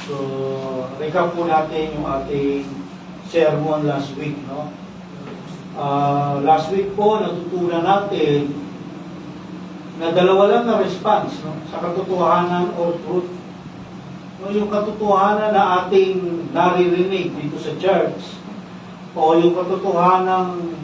So, recap po natin yung ating sermon last week, no? Last week po, natutunan natin na dalawa lang na response, no? Sa katotohanan or truth. No, yung katotohanan na ating naririnig dito sa church o yung katotohanan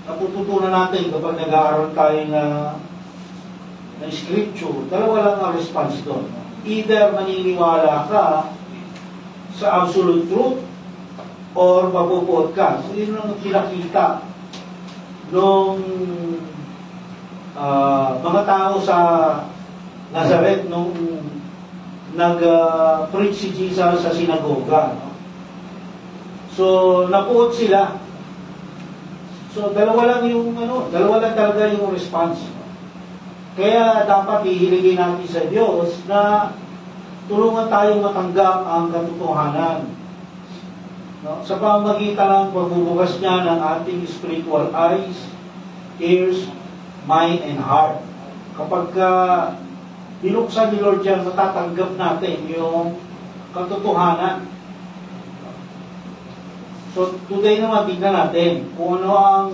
natututunan natin kapag nag-aaral tayo ng scripture, dalawa lang ang response doon. Either maniniwala ka sa absolute truth or mapupuot ka. So, yun ang pinakita nung mga tao sa Nazareth nung nag-preach si Jesus sa sinagoga. No? So, napuot sila. So, dalawa lang talaga yung response. Kaya dapat ihiligin natin sa Diyos na tulungan tayong matanggap ang katotohanan. No? Sa pamamagitan ng pagbubukas niya ng ating spiritual eyes, ears, mind, and heart. Kapag binuksan ni Lord yan, matatanggap natin yung katotohanan. So, today naman, tignan natin kung ano ang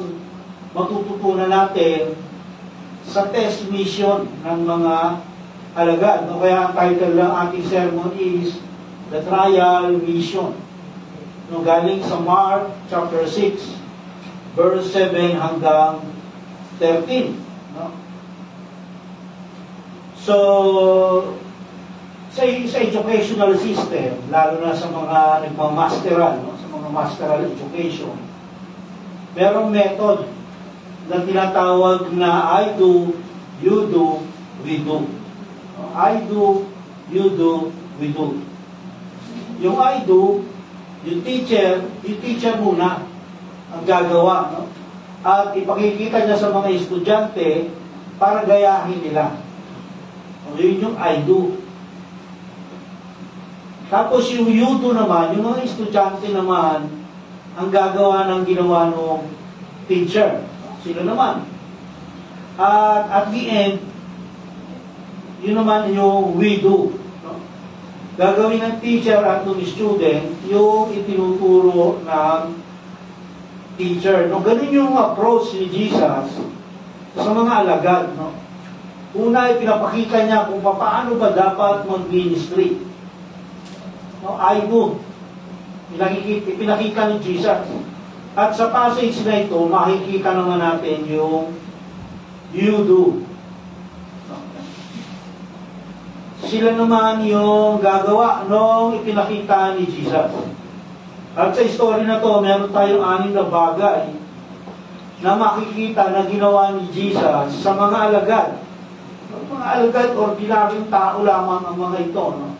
matututunan natin sa test mission ng mga alagad. No? Kaya ang title ng ating sermon is The Trial Mission. No, galing sa Mark chapter 6, verse 7 hanggang 13. No? So, sa educational system, lalo na sa mga nagmamasteral, no? Sa mga masteral education, merong method na tinatawag na I do, you do, we do. I do, you do, we do. Yung I do, yung teacher muna ang gagawa. No? At ipakikita niya sa mga estudyante para gayahin nila. Yun yung I do. Tapos yung you do naman, yung mga estudyante naman ang gagawa ng ginawa ng teacher. Sila naman. At at the end, yun naman yung we do. No? Gagawin ng teacher at ng student yung itinuturo ng teacher. No? Ganun yung approach ni Jesus sa mga alagad. No? Una, ipinapakita niya kung paano ba dapat mag-ministry. No? I do. Ipinakita ni Jesus. At sa passage na ito, makikita naman natin yung you do. Sila naman yung gagawa nung ipinakita ni Jesus. At sa story na to, meron tayong 6 na bagay na makikita na ginawa ni Jesus sa mga alagad. Mga alagad, ordinaryong tao lamang ang mga ito. No?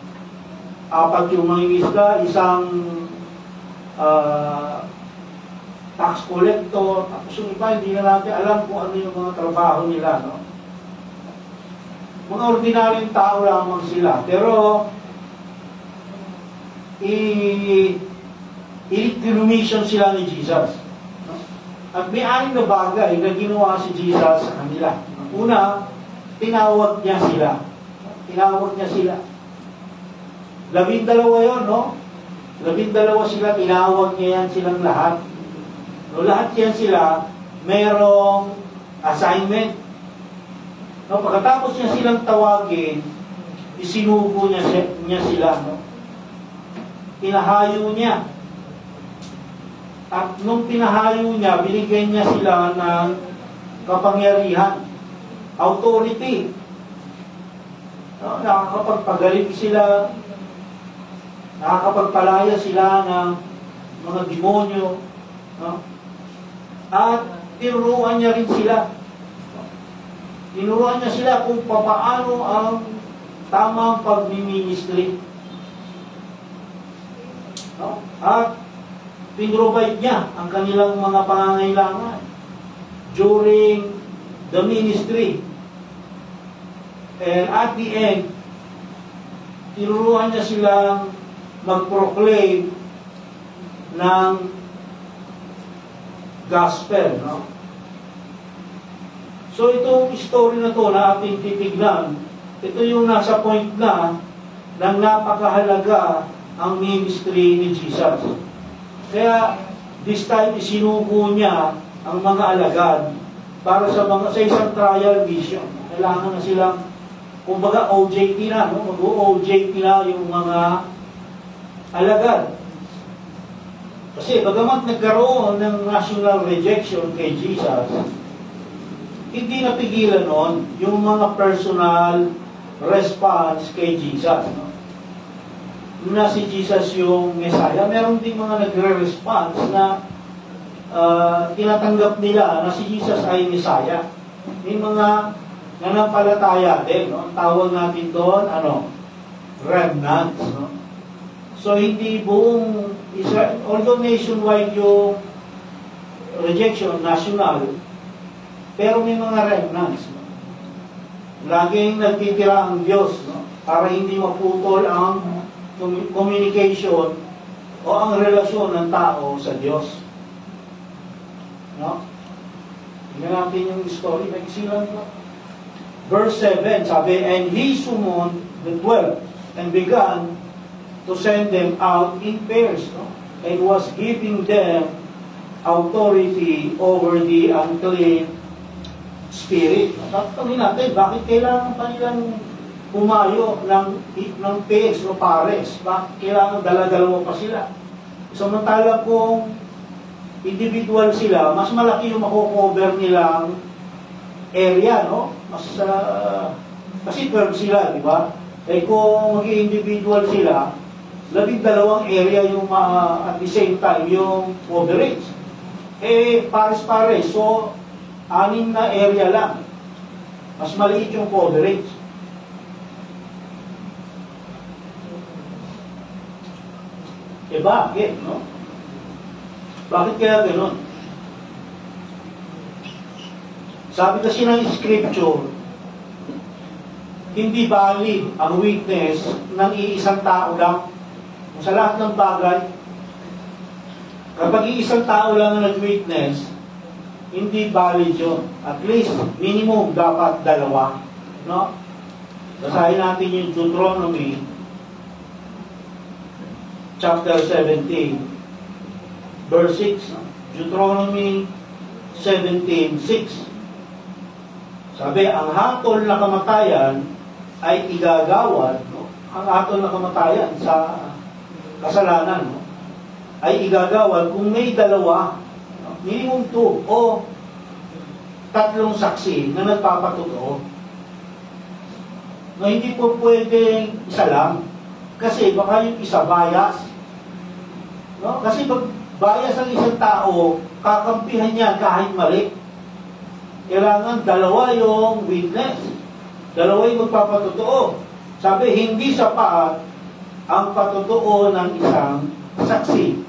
4 yung mga isda, isang tax collector, tapos yung iba, hindi na natin alam kung ano yung mga trabaho nila, no? Mga ordinaryong tao lamang sila. Pero, i-commission sila ni Jesus. No? At may 6 na bagay na ginawa si Jesus sa kanila. Una, tinawag niya sila. Tinawag niya sila. 12 yun, no? 12 sila, tinawag niya yan silang lahat. No, lahat yan sila, mayroong assignment. No, pagkatapos niya silang tawagin, isinubo niya sila. No? Pinahayo niya. At nung pinahayo niya, binigyan niya sila ng kapangyarihan, authority. No, nakakapagpagaling sila, nakakapagpalaya sila ng mga demonyo. No? At tinuruan niya rin sila. Tinuruan niya sila kung paano ang tamang pag-ministry. No? At pinrovide niya ang kanilang mga pangangailangan during the ministry. And at the end, tinuruan niya silang mag-proclaim ng gospel. No? So itong story na to na ating titignan, ito yung nasa point na ng napakahalaga ang ministry ni Jesus. Kaya this time isinugo niya ang mga alagad para sa isang trial mission. Kailangan na silang, kumbaga OJT na, no? Mag-OJT na yung mga alagad. Kasi bagamat nagkaroon ng national rejection kay Jesus, hindi napigilan nun yung mga personal response kay Jesus. No? Na si Jesus yung Messiah, meron din mga nagre-response na tinatanggap nila na si Jesus ay Messiah. May mga nanampalataya din. No? Ang tawag natin doon, remnants. No? So, hindi buong Israel, although nationwide yung rejection, national, pero may mga remnants. No? Laging nagtitira ang Diyos, no? Para hindi maputol ang communication o ang relasyon ng tao sa Diyos. No? Tingnan natin yung story. Nagsilang ko. Verse 7, sabi, "And he summoned the 12 and began to send them out in pairs, no? And was giving them authority over the unclean spirit." Tatanungin natin, bakit kailangan pa nilang pumayo ng pairs o pares? Bakit kailangan dala-dalawa pa sila? Samantala kung individual sila, mas malaki yung makukover nilang area, no? Kasi 12 sila, di ba? Eh kung mag-individual sila, 12 area yung at the same time yung coverage. Eh, pares-pares. So, 6 na area lang. Mas maliit yung coverage. Eh, bakit, no? Bakit kaya gano'n? Sabi kasi ng scripture, hindi valid ang witness ng iisang tao lang. Sa lahat ng bagay, kapag iisang tao lang ang nag-witness, hindi valid yun. At least, minimum, dapat 2. No? Basahin natin yung Deuteronomy, chapter 17, verse 6. No? Deuteronomy 17:6. Sabi, ang hatol na kamatayan ay igagawad, no? Ang hatol na kamatayan sa kasalanan, no? Ay igagawad kung may 2, no? Minimum 2 o 3 saksi na nagpapatotoo. No, hindi po pwedeng isa lang kasi baka yung isa bias, no? Kasi pag bias ang isang tao, kakampihan niya kahit mali. Kailangan 2 yung witness, 2 yung magpapatotoo. Sabi, hindi sapat ang patotoo ng isang saksi.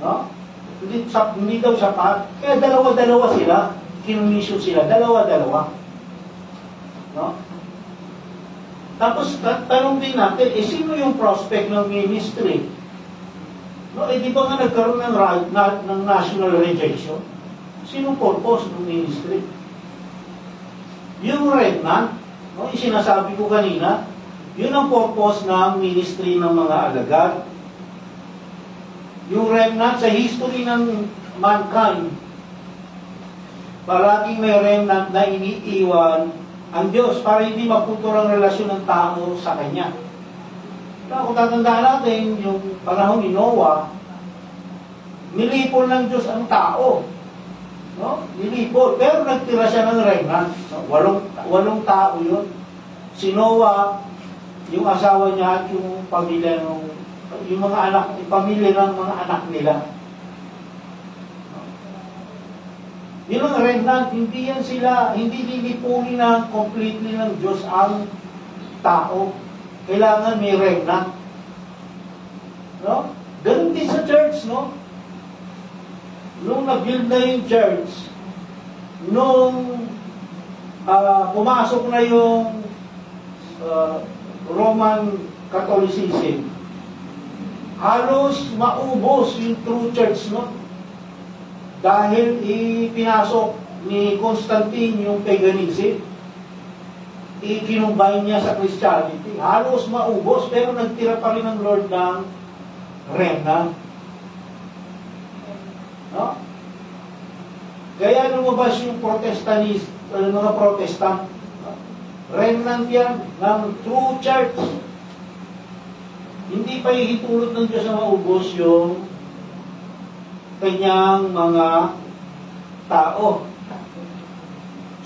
No? Hindi daw sapat. Kaya 2 sila, kinumisyon sila, 2. No? Tapos, tanong din natin, sino yung prospect ng ministry? No, di ba nga nagkaroon ng national rejection? Sinong purpose ng ministry? Yung remnant, no, yung sinasabi ko kanina, yun ang purpose ng ministry ng mga alagad. Yung remnant sa history ng mankind, paraging may remnant na iniiwan ang Diyos para hindi maputol ang relasyon ng tao sa Kanya. Kaya kung tatandaan natin, yung panahon ni Noah, nilipol ng Diyos ang tao. No? Nilipol. Pero nagtira siya ng remnant. No? 8 tao yun. Si Noah, yung asawa niya at yung pamilya yung mga anak, yung pamilya ng mga anak nila. No? Yun ang remnant. Hindi yan sila, hindi lilipulin na completely ng Diyos ang tao. Kailangan may remnant. No? Ganun din sa church, no? Nung nag-build na yung church, nung pumasok na yung Roman Catholicism, halos maubos yung true church, no? Dahil ipinasok ni Constantine yung paganism. i-kinumbine niya sa Christianity. Halos maubos, pero nagtira pa rin ang Lord ng remnant. No? Kaya lumabas yung mga Protestant. Remnant yan ng true church. Hindi pa ihitulot ng Diyos na maubos yung kanyang mga tao.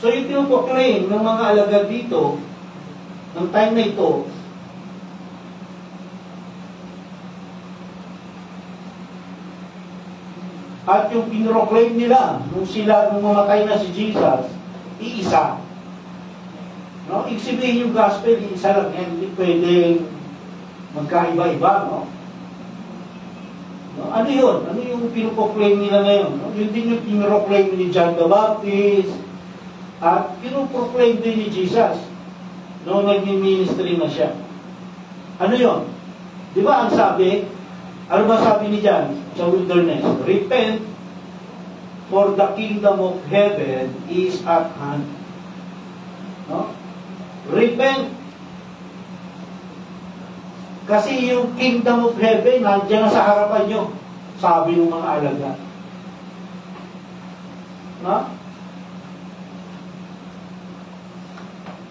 So yung pinuproclaim ng mga alagad dito, ng time na ito, at yung pinroclaim nila nung mamatay na si Jesus, iisa. No? Ibig sabihin yung gospel, iisa lang yan. Hindi pwedeng magkaiba-iba. No? No? Ano yun? Ano yung pinroclaim nila ngayon? No? Yun din yung pinroclaim ni John the Baptist, at pinroclaim din ni Jesus noong nag-ministry na siya. Ano yun? Di ba ang sabi, ano ba sabi ni John sa wilderness? Repent, for the kingdom of heaven is at hand. No? Repent. Kasi yung kingdom of heaven, nandiyan na sa harapan nyo, sabi ng mga alagad. No?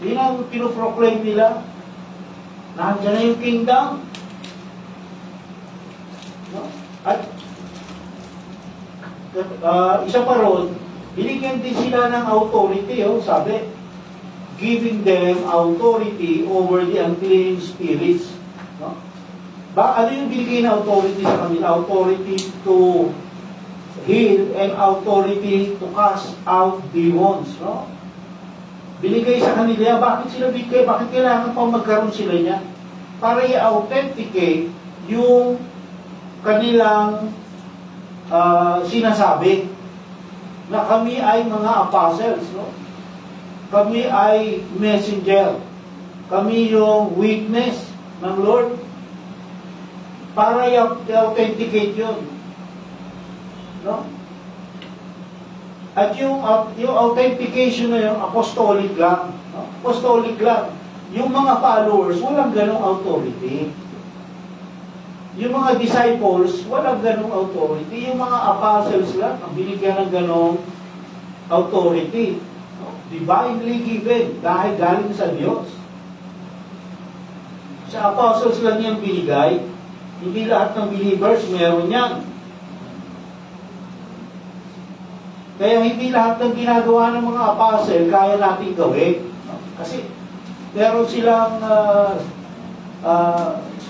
Yun ang pinoproclaim nila. Nandiyan na yung kingdom. No? At isa pa ron, binigyan din sila ng authority, sabi, giving them authority over the unclean spirits. No? Ano yung binigay na authority sa kanila? Authority to heal and authority to cast out demons. No? Binigay sa kanila, bakit sila bigay? Bakit kailangan pa magkaroon sila niya? Para i-authenticate yung kanilang sinasabi na kami ay mga apostles, no? Kami ay messenger. Kami yung witness ng Lord. Para i-authenticate yun. No? At yung authentication na yun, apostolic lang. No? Apostolic lang. Yung mga followers, walang ganong authority. Yung mga disciples, walang ganong authority. Yung mga apostles lang, ang binigyan ng ganong authority. No? Divinely given, dahil galing sa Diyos. Sa apostles lang yung binigay, hindi lahat ng believers meron yan. Kaya hindi lahat ng ginagawa ng mga apostle kaya natin gawin. Kasi meron silang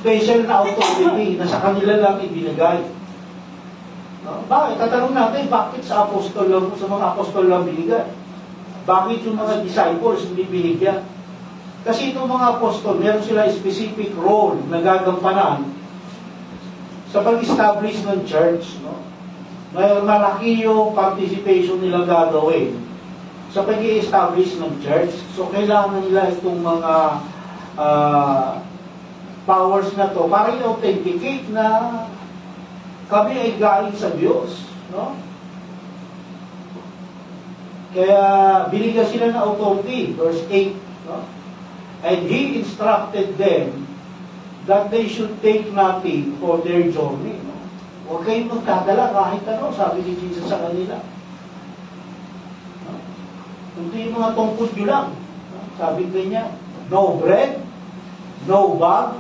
special na authority na sa kanila lang ibinigay. Bakit? Tatanong natin, bakit sa apostol lang, sa mga apostol lang binigay? Bakit yung mga disciples hindi binigyan? Kasi itong mga apostol, meron sila specific role na gagampanan sa pag-establish ng church. No? May malaki yung participation nila gagawin sa pag-i-establish ng church. So, kailangan nila itong mga powers na to para i-authenticate na kami ay galing sa Diyos. No? Kaya, binigyan sila ng authority. Verse 8. No? And He instructed them that they should take nothing for their journey. No? Huwag kayong magdadala kahit ano, sabi ni Jesus sa kanila. No? Kundi yung mga tungkod nyo lang. No? Sabi kanya, no bread, no bag,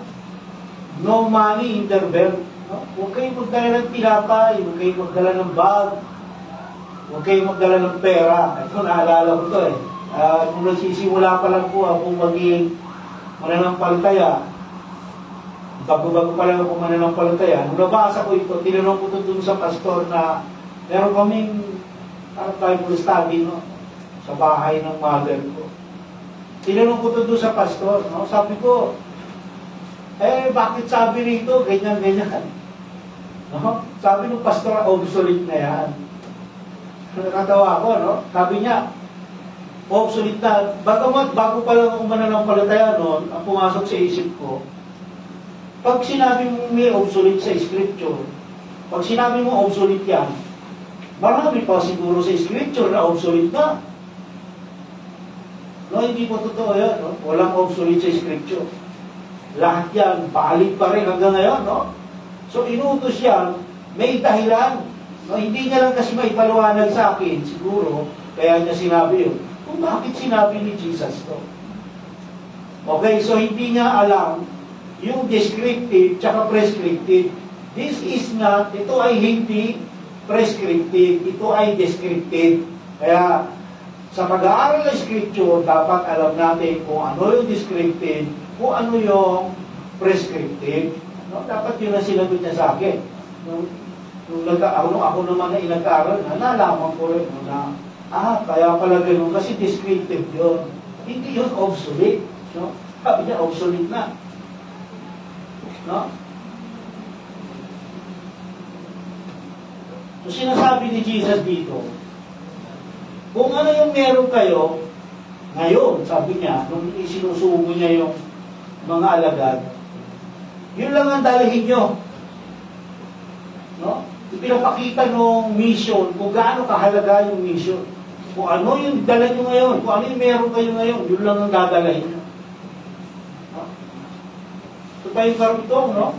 no money in their belt. No? Huwag kayong magdala ng tinapay, huwag kayong magdala ng bag, huwag kayong magdala ng pera. Ito, naalala ko ito nung nagsisimula pa lang po akong maging mananampalataya, bago-bago pa lang ako mananampalataya. Nung nabasa ko ito, tinanong ko ito dun sa pastor na meron kaming Bible study, no? Sa bahay ng mother ko. Tinanong ko ito dun sa pastor, no? Sabi ko, bakit sabi rito, ganyan-ganyan? No? Sabi ng pastor, obsolete na yan. Nakatawa ko, no? Sabi niya, obsolete na. Bagamat bago pa lang ako mananampalataya noon, ang pumasok sa isip ko, pag sinabi mo may obsolete sa scripture, pag sinabi mo obsolete yan, marami pa siguro sa scripture na obsolete na. No, hindi po totoo yan. No? Walang obsolete sa scripture. Lahat yan, valid pa rin hanggang ngayon. No? So, inutos yan, may dahilan. No? Hindi niya lang kasi may paliwanag sa akin, siguro, kaya niya sinabi yun. Kung bakit sinabi ni Jesus to. Okay, so hindi niya alam yung descriptive tsaka prescriptive. This is not, ito ay hindi prescriptive, ito ay descriptive. Kaya, sa pag-aaral ng scripture, dapat alam natin kung ano yung descriptive, kung ano yung prescriptive. No? Dapat yun ang sinagot niya sa akin. Ako naman na inag-aaral, nalaman ko rin na, kaya pala ganun, kasi descriptive yun. Hindi yun obsolete. No? Sabi niya, obsolete na. No? So, sinasabi ni Jesus dito, kung ano yung meron kayo, ngayon, sabi niya, nung isinusubo niya yung mga alagad, yun lang ang dalhin nyo. No? Pinapakita ng mission, kung gaano kahalaga yung mission. Kung ano yung dala nyo ngayon, kung ano yung meron kayo ngayon, yun lang ang dadalhin nyo. No? So tayo karutong, no?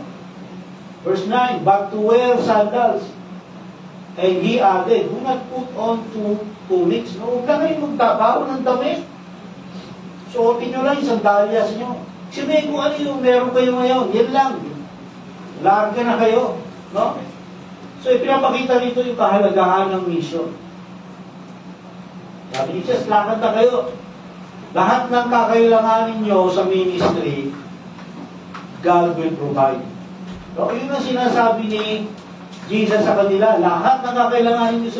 Verse 9, but to wear sandals. And he added, do not put on two tunics. No, huwag na kayo magtabaho ng damit. Suotin nyo lang yung sandalyas nyo. Sabihin kung ano yung meron kayo ngayon, yan lang. Larga na kayo. No? So, ipinapakita rito yung kahalagahan ng mission. Sabi ni Jesus, lakad na kayo. Lahat ng kakailanganin nyo sa ministry, God will provide. So, yun ang sinasabi ni Jesus sa kanila, lahat ng kakailanganin nyo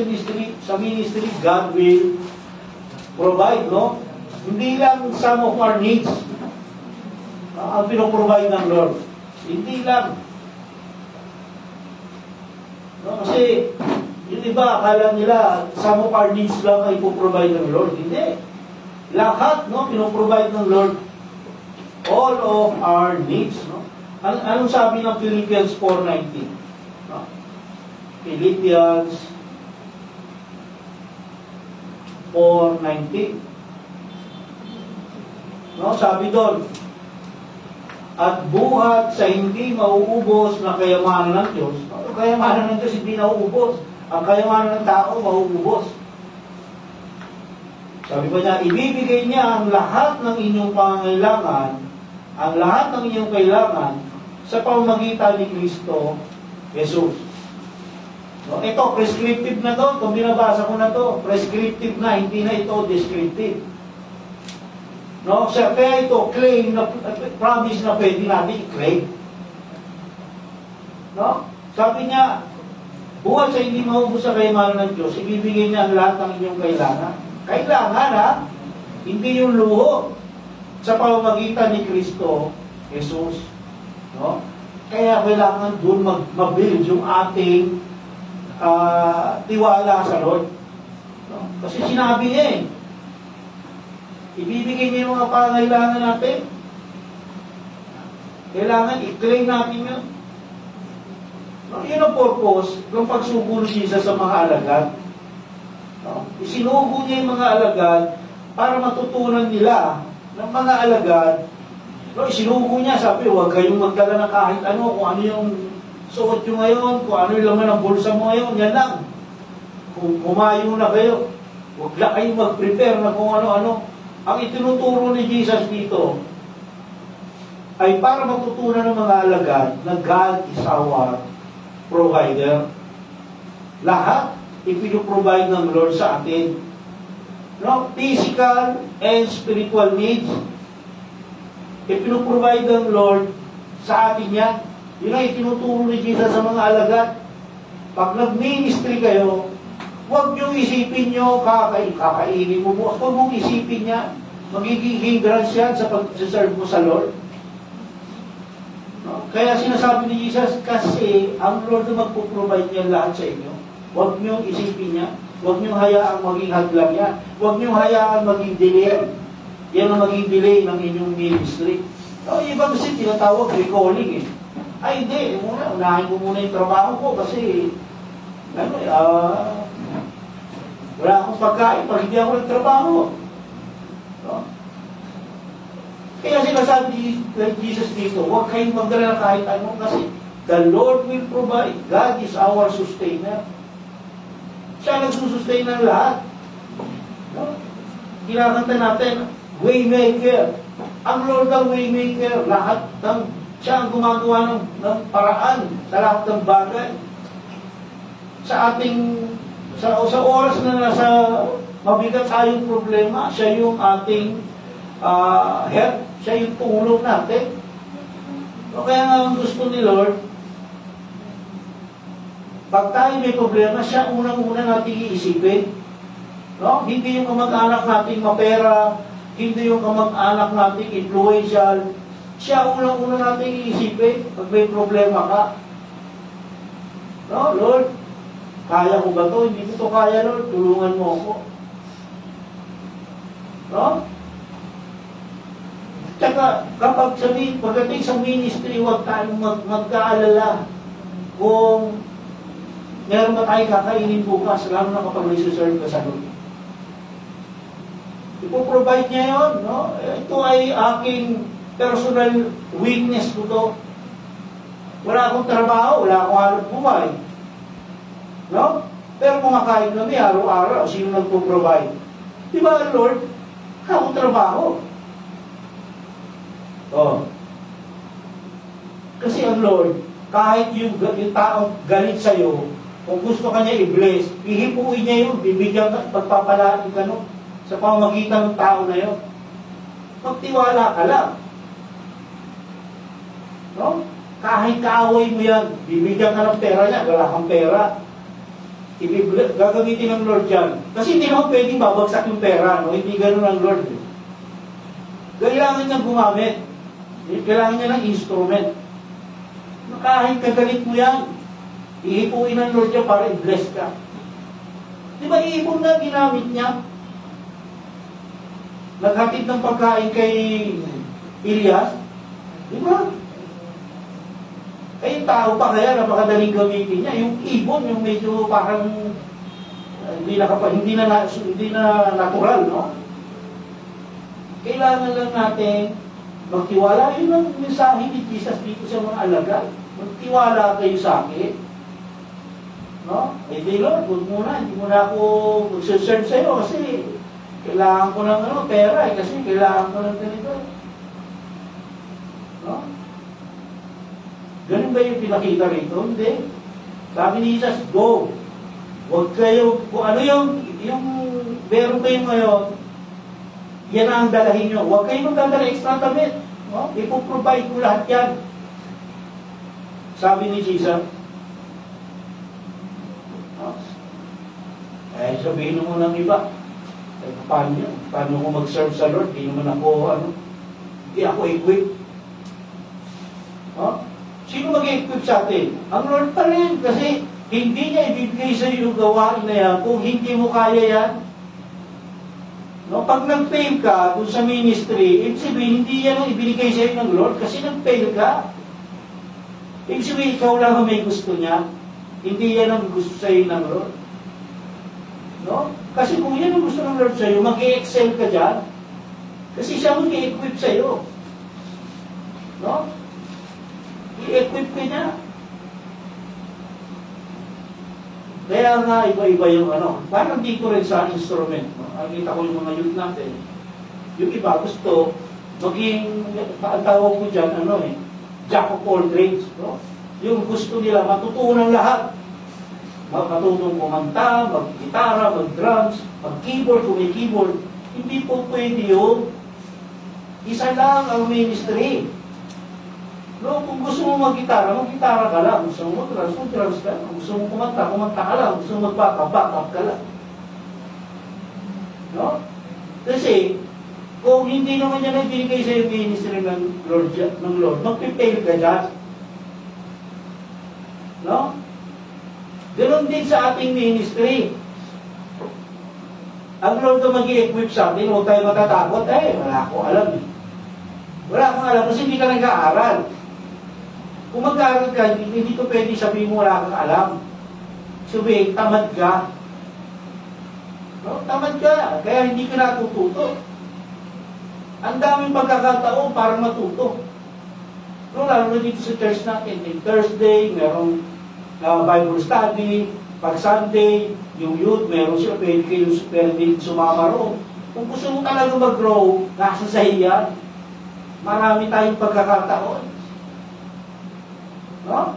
sa ministry, God will provide, no? Hindi lang some of our needs ang pinoprovide ng Lord. Hindi lang. No? Kasi, yung iba, akala nila, some of our needs lang ay ipoprovide ng Lord. Hindi. Lahat, no? Pinoprovide ng Lord. All of our needs, no? Anong sabi ng Philippians 4:19? No? Philippians 4:19. No, sabi doon, at buhat sa hindi mauubos na kayamanan ng Diyos. Ang kayamanan ng Diyos hindi nauubos. Ang kayamanan ng tao mauubos. Sabi pa niya, ibibigay niya ang lahat ng inyong pangangailangan, ang lahat ng inyong kailangan sa pamamagitan ni Kristo Jesus. No, ito, prescriptive na to. Kung binabasa ko na to, prescriptive na, hindi na ito descriptive. No, kaya ito, claim na, promise na pwede natin i-claim. No? Sabi niya, buhat sa hindi maubos sa kayamanan ng Diyos, ibibigay niya ang lahat ng inyong kailangan. Kailangan, ha? Hindi yung luho sa pamamagitan ni Kristo Jesus. No? Kaya kailangan doon mag-build yung ating tiwala sa Lord. No? Kasi sinabi niya ibibigay niya yung mga pangailangan natin. Kailangan i-claim natin yun. No? Yun ang purpose ng pagsugo ni Jesus sa mga alagad. No? Isinugo niya yung mga alagad para matutunan nila ng mga alagad. No? Isinugo niya, sabi, huwag kayong magdala ng kahit ano, kung ano yung suot nyo ngayon, kung ano yung laman ng bulsa mo ngayon, yan lang. Kung kumayo na kayo, huwag lang kayong mag-prepare na kung ano-ano. Ang itinuturo ni Jesus dito ay para matutunan ng mga alagad na God is our provider. Lahat ipinoprovide ng Lord sa atin. No? Physical and spiritual needs ipinoprovide ng Lord sa atin yan. Yun ang itinuturo ni Jesus sa mga alagad. Pag nag-ministry kayo, huwag niyong isipin niyo, kakainin mo bukas. Huwag mong isipin niya, magiging hindrance yan sa pag-serve mo sa Lord. No? Kaya sinasabi ni Jesus, kasi ang Lord na magpo-provide niya lahat sa inyo. Huwag niyong isipin niya, huwag niyong hayaang maging hadlang yan. Huwag niyong hayaang maging delay. Yan ang maging delay ng inyong ministry. No, iba kasi tinatawag recalling Ay, hindi. Unahin ko muna yung trabaho ko kasi wala akong pagkain pag hindi ako nagtrabaho. No? Kaya sinasabi ni Jesus dito, huwag kayong magdala kahit ano kasi the Lord will provide. God is our sustainer. Siya nagsusustain ng lahat. No? Kinakanta natin, waymaker. Ang Lord ang waymaker. Lahat ng, siya ang gumagawa ng paraan sa lahat ng bagay. Sa ating, sa oras na nasa mabigat tayong problema, siya yung ating help. Siya yung tumulong natin. So, kaya nga ang gusto ni Lord, pag tayo may problema, siya unang-una natin iisipin. No? Hindi yung kamag-anak natin mapera, hindi yung kamag-anak natin influential. Siya unang-una natin iisipin pag may problema ka. No, Lord, kaya ko ba ito? Hindi ko ito kaya, Lord. Tulungan mo ako. No? Tsaka, kapag pagdating sa ministry, huwag tayong magkaalala kung meron ba tayong kakainin bukas, lalo na kapag may suserve ka sa Lord. Ipoprovide niya yun, no? Ito ay aking personal weakness ko to. Wala akong trabaho, wala akong hanap buhay. No? Pero kumakain kami araw-araw, sino nagpo-provide? Di ba, Lord? Akong trabaho. Oh. Kasi ang Lord, kahit yung taong galit sa'yo, kung gusto ka niya i-bless, ihipuin niya yun, bibigyan ka, pagpapalaan ka no, sa pamamagitan ng tao na yun. Magtiwala ka lang. No? Kahit kaaway mo yan, bibigyan ka ng pera niya, wala kang pera. Gagamitin ng Lord yan. Kasi hindi naman pwedeng babagsak yung pera, no? Hindi ganun ang Lord. Kailangan niyang gumamit. Kailangan niya ng instrument. Kahit kagalit mo yan, ihipuin ng Lord niya para i-bless ka. Di ba iipon na ginamit niya? Naghatid ng pagkain kay Elias? Di ba? Eh, tao pa kaya, napakadaling gamitin niya. Yung ibon, yung medyo parang hindi na natural, no? Kailangan lang natin magtiwala. Yun ang mensahe ni Jesus dito sa mga alagad. Magtiwala kayo sa akin. No? Eh, di Lord, huwag muna. Hindi muna ako mag-serve sa'yo kasi kailangan ko ng pera eh, kasi kailangan ko ng ganito. No? Ganun ba yung pinakita rito? Hindi. Sabi ni Jesus, go. Huwag kayo, kung ano yung meron kayo ngayon, yan ang dalahin nyo. Huwag kayo magdadala extra damit. No? Ipoprovide ko lahat yan. Sabi ni Jesus. No? Eh, sabihin mo ng iba. Eh, paano yun? Paano ko mag-serve sa Lord? Hindi naman ako, hindi ako equipped. No? Sino mag-equip sa atin? Ang Lord pa rin. Kasi hindi niya ibibigay sa iyo yung gawain na yan kung hindi mo kaya yan. No, pag nag-fail ka dun sa ministry, ibig sabihin, hindi yan ang ibinigay sa'yo ng Lord kasi nag-fail ka. Ibig sabihin, ikaw lang ang may gusto niya. Hindi yan ang gusto sa'yo ng Lord. No? Kasi kung yan ang gusto ng Lord sa'yo, mag-i-excel ka dyan. Kasi siya mag-i-equip sa'yo. No? I-equip ka niya. Kaya nga, iba-iba yung parang dito rin sa instrument. No? Nakita ko yung mga youth natin. Yung iba gusto, maging, ang tawag ko dyan, jack of all trades. No? Yung gusto nila, matutunan lahat. Matutong kumanta, mag-gitara, mag-drums, mag-keyboard, kung may keyboard. Hindi po pwede yun. Isa lang ang ministry. No, kung gusto mo mag-gitara ka lang. Gusto mo mag-drums ka lang. Gusto mo kumanta ka lang. Gusto mo mag-back up ka lang. No? Kasi, kung hindi naman yan ay binigay sa yung ministry ng Lord, magpipail ka dyan. No? Ganon din sa ating ministry. Ang Lord na mag-i-equip sa atin, huwag tayo matatakot. Wala akong alam eh. Wala akong alam kasi hindi ka nag-aaral. Kung mag-aaral ka, hindi ko pwede sabihin mo wala kang alam. Sabihin, tamad ka. No? Tamad ka. Kaya hindi ka natututo. Ang daming pagkakataon para matuto. No, lalo na dito sa church natin, may Thursday, merong Bible study, pag Sunday, yung youth, meron sila, pwede din sumama roon. Kung gusto mo talaga mag-grow, nasa sa iyan, marami tayong pagkakataon. No?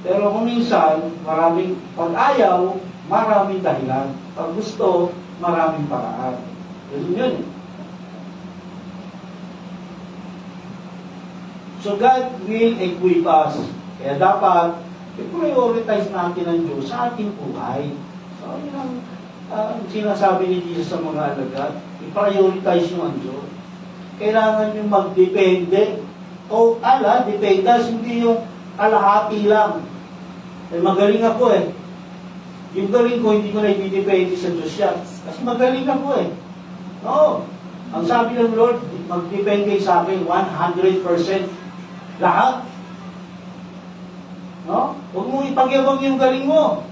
Pero kung minsan, maraming pag-ayaw, maraming dahilan. Pag gusto, maraming paraan. Ganun yun. So God will equip us. Kaya dapat, i-prioritize natin ang Diyos sa ating buhay. So, yun ang sinasabi ni Jesus sa mga alagad. I-prioritize nyo ang Diyos. Kailangan nyo magdepende. O, depende. Hindi yung alahati lang. Eh, magaling ako eh. Yung galing ko, hindi ko na i-depende sa Diyos yan. Kasi magaling ako eh. No. Ang sabi ng Lord, magdepende sa akin 100%. Lahat. No? Huwag mo ipagyabang yung galing mo.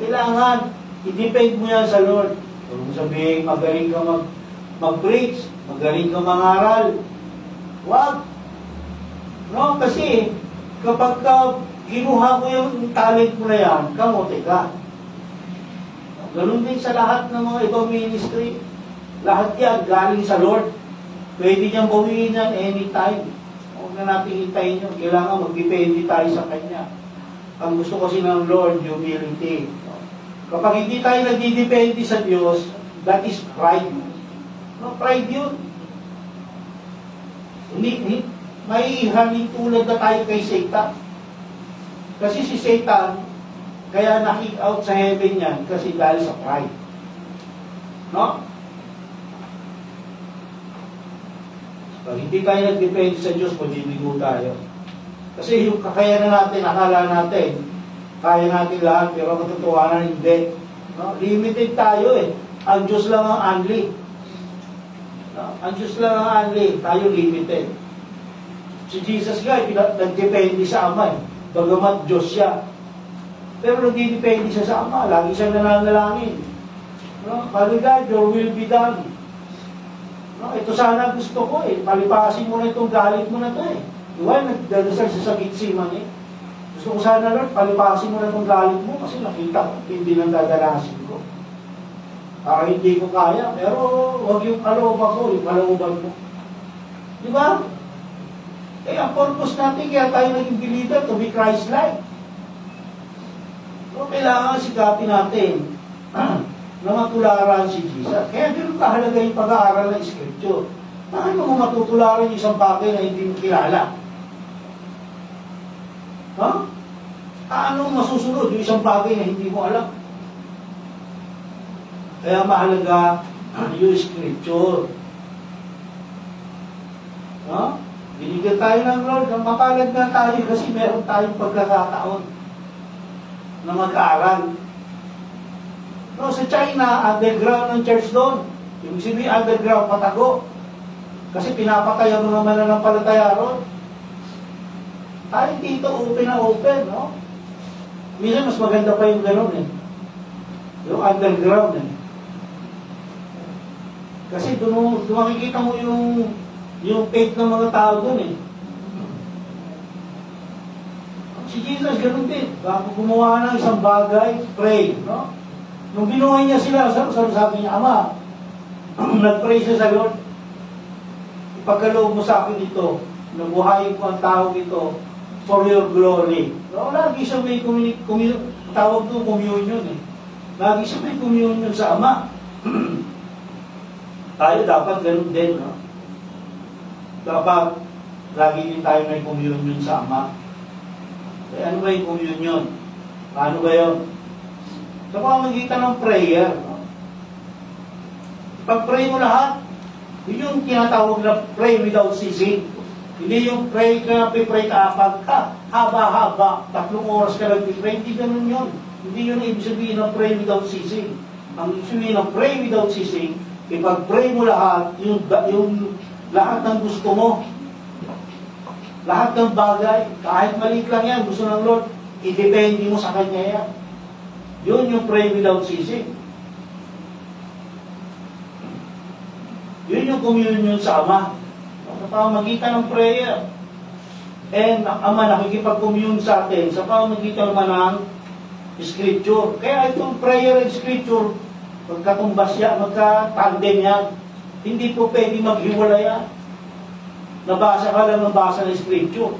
Kailangan, i-depend mo yan sa Lord. Huwag mo sabihin, magaling ka mag-preach, magaling ka mangaral. Huwag. No? Kasi, kapag kinuha ko yung talent mo na yan, kamote ka. Ganun din sa lahat ng mga ibang ministry. Lahat yan, galing sa Lord. Pwede niyang bawiin yan anytime. Huwag na natin hintayin yun. Kailangan magdepende tayo sa Kanya. Ang gusto kasi ng Lord, humility. Kapag hindi tayo nagdidepende sa Diyos, that is pride. No, pride yun. May haling tulad na tayo kay Satan. Kasi si Satan, kaya na-kick out sa heaven yan, kasi dahil sa pride. No? Pag hindi tayo nag-depende sa Diyos, pag-ibigo tayo. Kasi yung kakayanan natin, akala natin, kaya natin lahat, pero katotohanan hindi. No? Limited tayo eh. Ang Diyos lang ang only. No? Ang Diyos lang ang only. Tayo limited. Si Jesus nga, nag-depende sa Ama eh. Bagamat Diyos siya. Pero nagdidepende siya sa Ama. Lagi siyang nananalangin. No? Father God, your will be done. No? Ito sana gusto ko eh. Palipasin mo na itong galit mo na ito eh. Diba? Nagdadasal sa Gitseman eh. Gusto ko sana, Lord, palipasin mo na itong galit mo kasi nakita ko, hindi nang dadalasin ko. Para hindi ko kaya. Pero huwag yung kalooban ko, yung kalooban mo. Diba? Eh, ang purpose natin, kaya tayo naging believer to be Christ-like. So, kailangan sikapin natin na matularan si Jesus. Kaya ganun kahalaga yung pag-aaral ng Scripture. Paano mo matutularan yung isang bagay na hindi mo kilala? Paano masusunod yung isang bagay na hindi mo alam? Kaya mahalaga yung Scripture. Binigyan tayo ng Lord, ang mapalad na tayo kasi meron tayong pagkakataon na mag-aaral. No, sa China, underground ng church doon. Yung sabi, underground, patago. Kasi pinapatay ang mga mananampalataya ron. Tayo dito, open na open, no? Minsan, mas maganda pa yung gano'n eh. Yung underground eh. Kasi doon makikita mo yung faith ng mga tao doon eh. Si Jesus, ganoon din. Bago gumawa ng isang bagay, pray. No? Nung binuhay niya sila, sabi niya, Ama, nag-pray siya sa Lord. Ipagkaloob mo sa akin ito. Nabuhayin ko ang tao ito for your glory. No? Lagi siya may tawag doon, communion eh. Lagi siya may communion sa Ama. Tayo dapat ganoon din, no? Dapat lagi din tayo may communion sa Ama. Eh, ano ba yung communion? Paano ba yun? Sa pamamagitan ng prayer. No? Pag-pray mo lahat, yun yung tinatawag na pray without ceasing. Hindi yung pray ka apag ka, haba-haba, 3 oras ka lang pray. Hindi ganun yun. Hindi yun ibig sabihin ng pray without ceasing. Ang ibig sabihin ng pray without ceasing, ipag-pray mo lahat, yung lahat ng gusto mo. Lahat ng bagay, kahit maliit lang yan, gusto ng Lord, i-depende mo sa Kanya yan. Yun yung pray without ceasing. Yun yung communion sa Ama. Sa pamamagitan ng prayer. And ang Ama nakikipag-commune sa atin sa pamamagitan naman ng Scripture. Kaya itong prayer and Scripture, magkatumbas yan, magka-tandem yan. Hindi po pwede maghiwalay yan. Nabasa ka lang ng basa ng Scripture.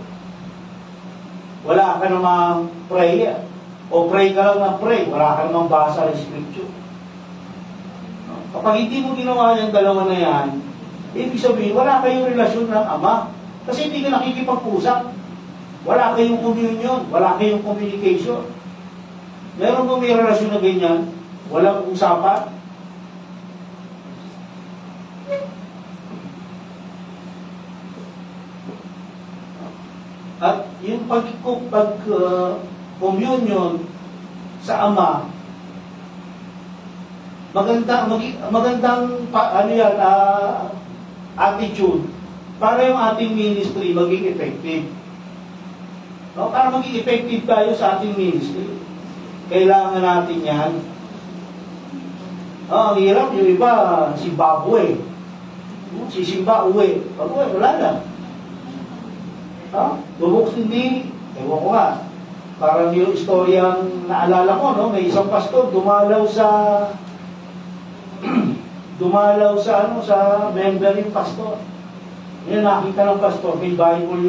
Wala ka namang prayer. O pray ka lang ng pray, wala ka namang basa ng Scripture. Kapag hindi mo ginawa yung dalawa na yan, ibig sabihin, wala kayong relasyon ng Ama. Kasi hindi ka nakikipag-usap. Wala kayong communion, wala kayong communication. Meron mo may relasyon na ganyan, walang usapan. At yung pag-communion sa Ama, magandang attitude para yung ating ministry maging effective. No? Para maging effective tayo sa ating ministry, kailangan natin yan. Ang hirap, yung iba, Zimbabwe. Si Zimbabwe. Pag-uwi, wala na. Bubok hindi, ewan ko nga. Parang yung istoryang naalala ko, no? May isang pastor, dumalaw sa member yung pastor. Ngayon nakita ng pastor, may Bible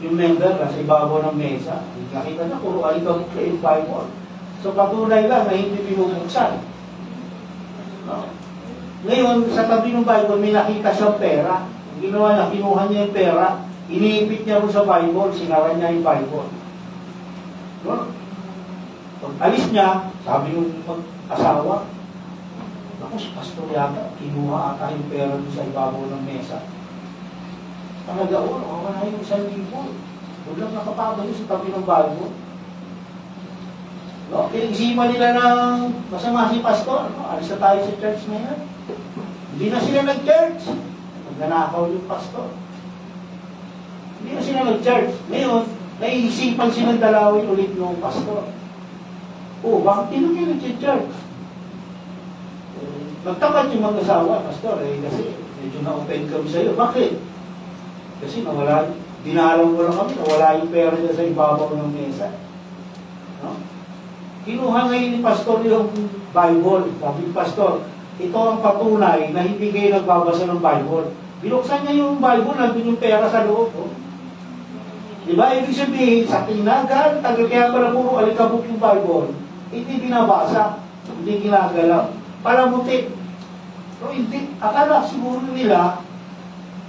yung member sa ibabaw ng mesa. Nakita na, puro alikabok na yung Bible. So patunay lang na hindi pinubuksan. No? Ngayon, sa tabi ng Bible, may nakita siyang pera. Ang ginawa niya, kinuha niya yung pera, iniipit niya rin sa Bible, sinara niya yung Bible. No? Pag alis niya, sabi ng asawa, ako si pastor yata, kinuha ata yung pera doon sa ibabaw ng mesa. Talaga, wala yung 1,000. Huwag lang nakapagano sa tabi ng Bible. No? Pinag-isipan nila ng masama si pastor. No? Alis na tayo sa church na yan. Hindi na sila nag-church. Nagnanakaw yung pastor. Hindi na sila nag-church. Ngayon, naiisipan silang dalawin ulit ng pastor. Bakit hindi kayo nag-church? Nagtapat yung mga asawa, pastor, kasi medyo na-open kami sa'yo. Bakit? Kasi dinalang ko lang kami, nawala yung pera niya sa ibabaw ng mesa. No? Kinuha ngayon ni pastor yung Bible. Sabi ni pastor, ito ang patunay na hindi kayo nagbabasa ng Bible. Binuksan niya yung Bible, nandun yung pera sa loob. Diba? Ibig sabihin, sa tinagal, tagal kaya pala puro alikabok yung Bible. Hindi binabasa, hindi ginagalaw. Palamuti. Pero hindi, akala siguro nila,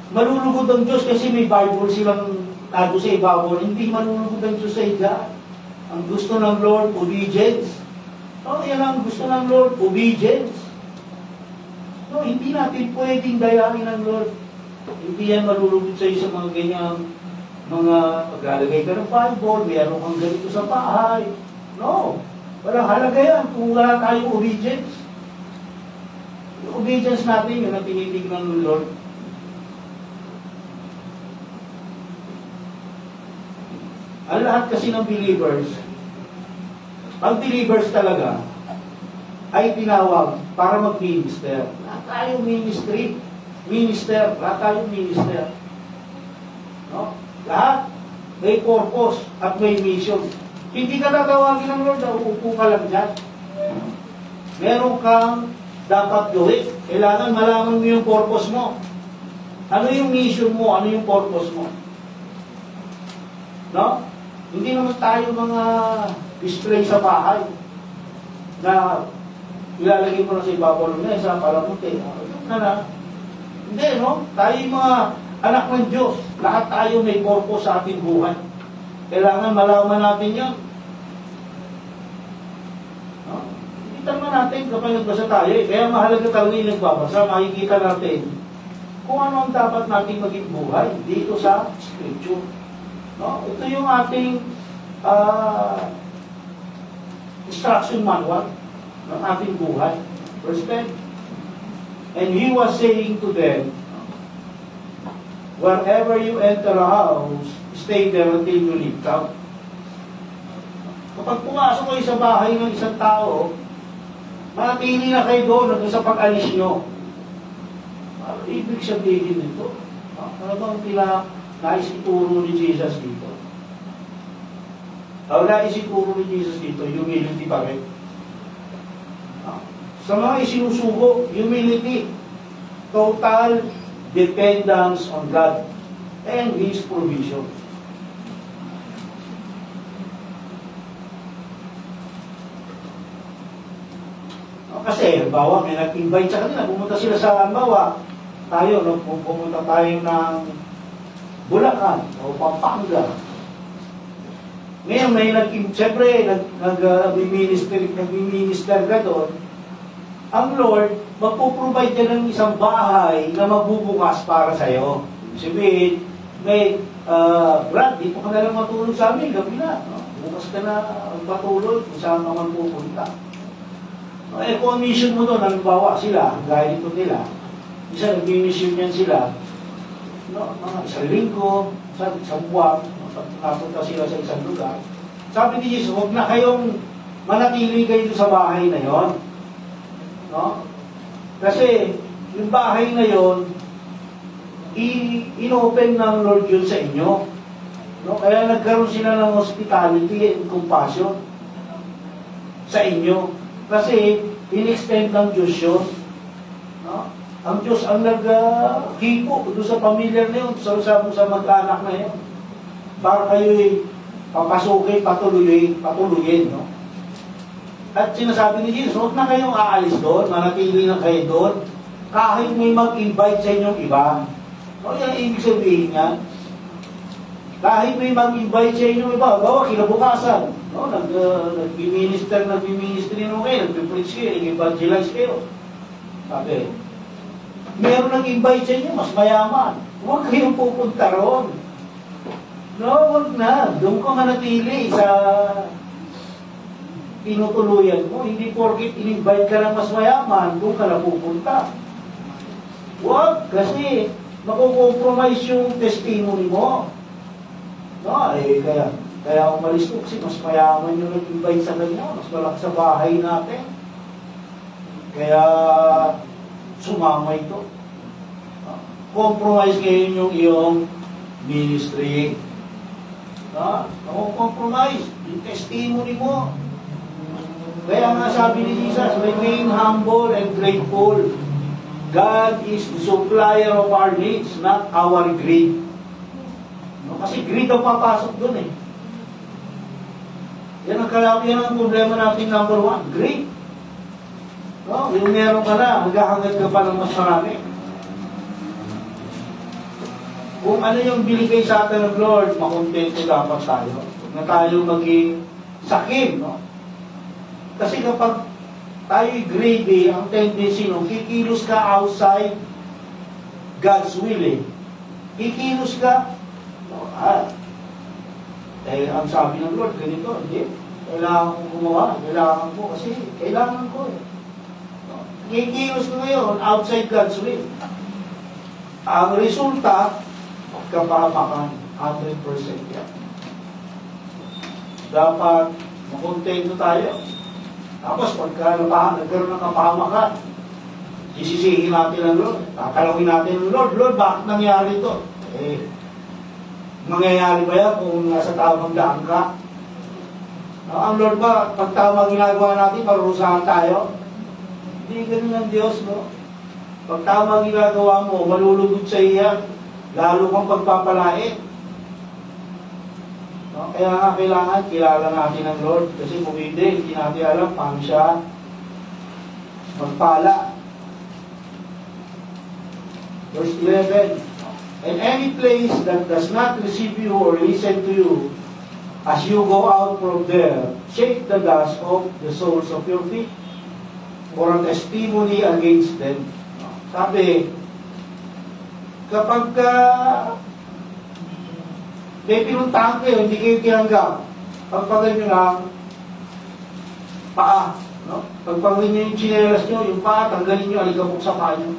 malulugod ang Diyos kasi may Bible silang nado sa ibabaw. Hindi malulugod ang Diyos sa iga. Ang gusto ng Lord, obedience. Yan ang gusto ng Lord, obedience. Hindi natin pwedeng dayanin ng Lord. Hindi yan malulugod sa iyo sa mga ganyang paglalagay ka ng Bible, mayroon kang ganito sa bahay. No. Walang halaga yan kung wala tayong obedience. Yung obedience natin, yun ang tinitignan ng Lord. Ang lahat kasi ng believers, ang believers talaga, ay tinawag para mag-minister. Lahat tayong minister, lahat tayong minister. No? Lahat may purpose at may mission. Hindi ka tatawagin ng Lord, uupo ka lang dyan. Meron kang dapat gawin. Kailangan malaman mo yung purpose mo. Ano yung mission mo? Ano yung purpose mo? No? Hindi naman tayo mga display sa bahay na ilalagay mo na sa ibabaw ng mesa para muti. Hindi, no? Tayo yung mga anak ng Diyos. Lahat tayo may purpose sa ating buhay. Kailangan malaman natin yun. No? Kita naman natin kapag nagbasa tayo. Kaya mahalaga talaga yung nagbabasa. Makikita natin kung ano ang dapat natin maging buhay dito sa Scripture. No? Ito yung ating instruction manual ng ating buhay. Verse 10. And he was saying to them, wherever you enter a house, stay there until you leave out. Kapag pumasok kayo sa bahay ng isang tao, manatili na kayo doon hanggang sa pag-alis nyo. ibig sabihin nito? Ano bang nais ituro ni Jesus dito? Nais ituro ni Jesus dito, humility pa rin. Sa mga isinusugo, humility, total dependence on God and His provision. Kasi, bawa, may nag-invite sa kanila, pumunta sila sa bawa, tayo, no, pumunta tayo ng Bulacan o Pampanga. Ngayon, may siyempre, nag-minister ka doon, ang Lord, magpuprovide ka ng isang bahay na magbubukas para sa'yo. Sabihin, may, Brad, dito ka na lang matulog sa amin, gabi na. No? Bukas ka na patulog kung saan ka man pupunta. Kung ang mission mo doon, halimbawa sila, gaya dito nila, isa nag-mission yan sila, no, mga isang linggo, isang buwan, napunta sila sa isang lugar. Sabi ni Jesus, huwag na kayong manatili kayo sa bahay na yon. No? Kasi, yung bahay na yon, in-open ng Lord yun sa inyo. No? Kaya nagkaroon sila ng hospitality and compassion sa inyo. Kasi, in-extend ng Diyos yun. No? Ang Diyos ang nag-hipo doon sa pamilya na yun, sa mag-anak na yun. Para kayo'y papasukin, patuloyin. No? At sinasabi ni Jesus, huwag na kayong aalis doon, manatili na kayo doon, kahit may mag-invite sa inyong iba. O yan, ibig sabihin niya, kahit may mag-invite sa inyong iba, bawa kinabukasan, no? Nag-ministry nyo kayo, nag-preach kayo, nag-evangelize kayo. Sabi, meron nag-invite sa inyo, mas mayaman. Huwag kayong pupunta roon. No, huwag na. Doon ka manatili sa tinutuluyan mo. Hindi porkit in-invite ka ng mas mayaman, doon ka na pupunta. Huwag, kasi makukompromise yung testimony mo. No, kaya umalis ko kasi mas mayaman yung nag-invite sa kanya, mas malaki sa bahay natin. Kaya sumama ito. Compromise ngayon yung iyong ministry. Compromise yung testimony mo. Kaya nga sabi ni Jesus, remain humble and grateful. God is the supplier of our needs, not our greed. No, kasi greed ang papasok dun eh. Yan ang problema natin number 1, greed. No, yung meron ka na, hanggang ka pa ng mas marami. Kung ano yung binigay sa atin ng Lord, makontento dapat tayo. Huwag na tayo maging sakim, no? Kasi kapag tayo'y greedy, ang tendency nung kikilos ka outside God's will eh. Kikilos ka, no, ang sabi ng Lord, ganito, hindi, kailangan ko gumawa, kailangan ko, kasi kailangan ko eh. No? Kikilos ka ngayon outside God's will. Ang resulta, kapamakan, 100% yan. Dapat makontento tayo. Tapos pagka nagkaroon ng kapahamakan, sisisihin natin ang Lord. Tatalawin natin ang Lord. Lord, bakit nangyari ito? Mangyayari ba yan kung nasa tamang daan ka? Ang Lord ba, pag tamang ginagawa natin, parurusahan tayo? Hindi ganun ang Diyos, no? Pag tamang ginagawa mo, malulugod sa iyan, lalo kang pagpapalain. No? Kaya nga kailangan kilala natin ang Lord kasi kung hindi natin alam paano siya magpala. Verse 11, and any place that does not receive you or listen to you, as you go out from there, shake the dust off the soles of your feet for a testimony against them. Sabi, kapag may pinuntahan kayo, hindi kayo tinanggap, pagpagay nyo lang paa. No? Pagpagay nyo yung chinelas nyo, yung paa, tanggalin nyo, aligabok sa paa nyo.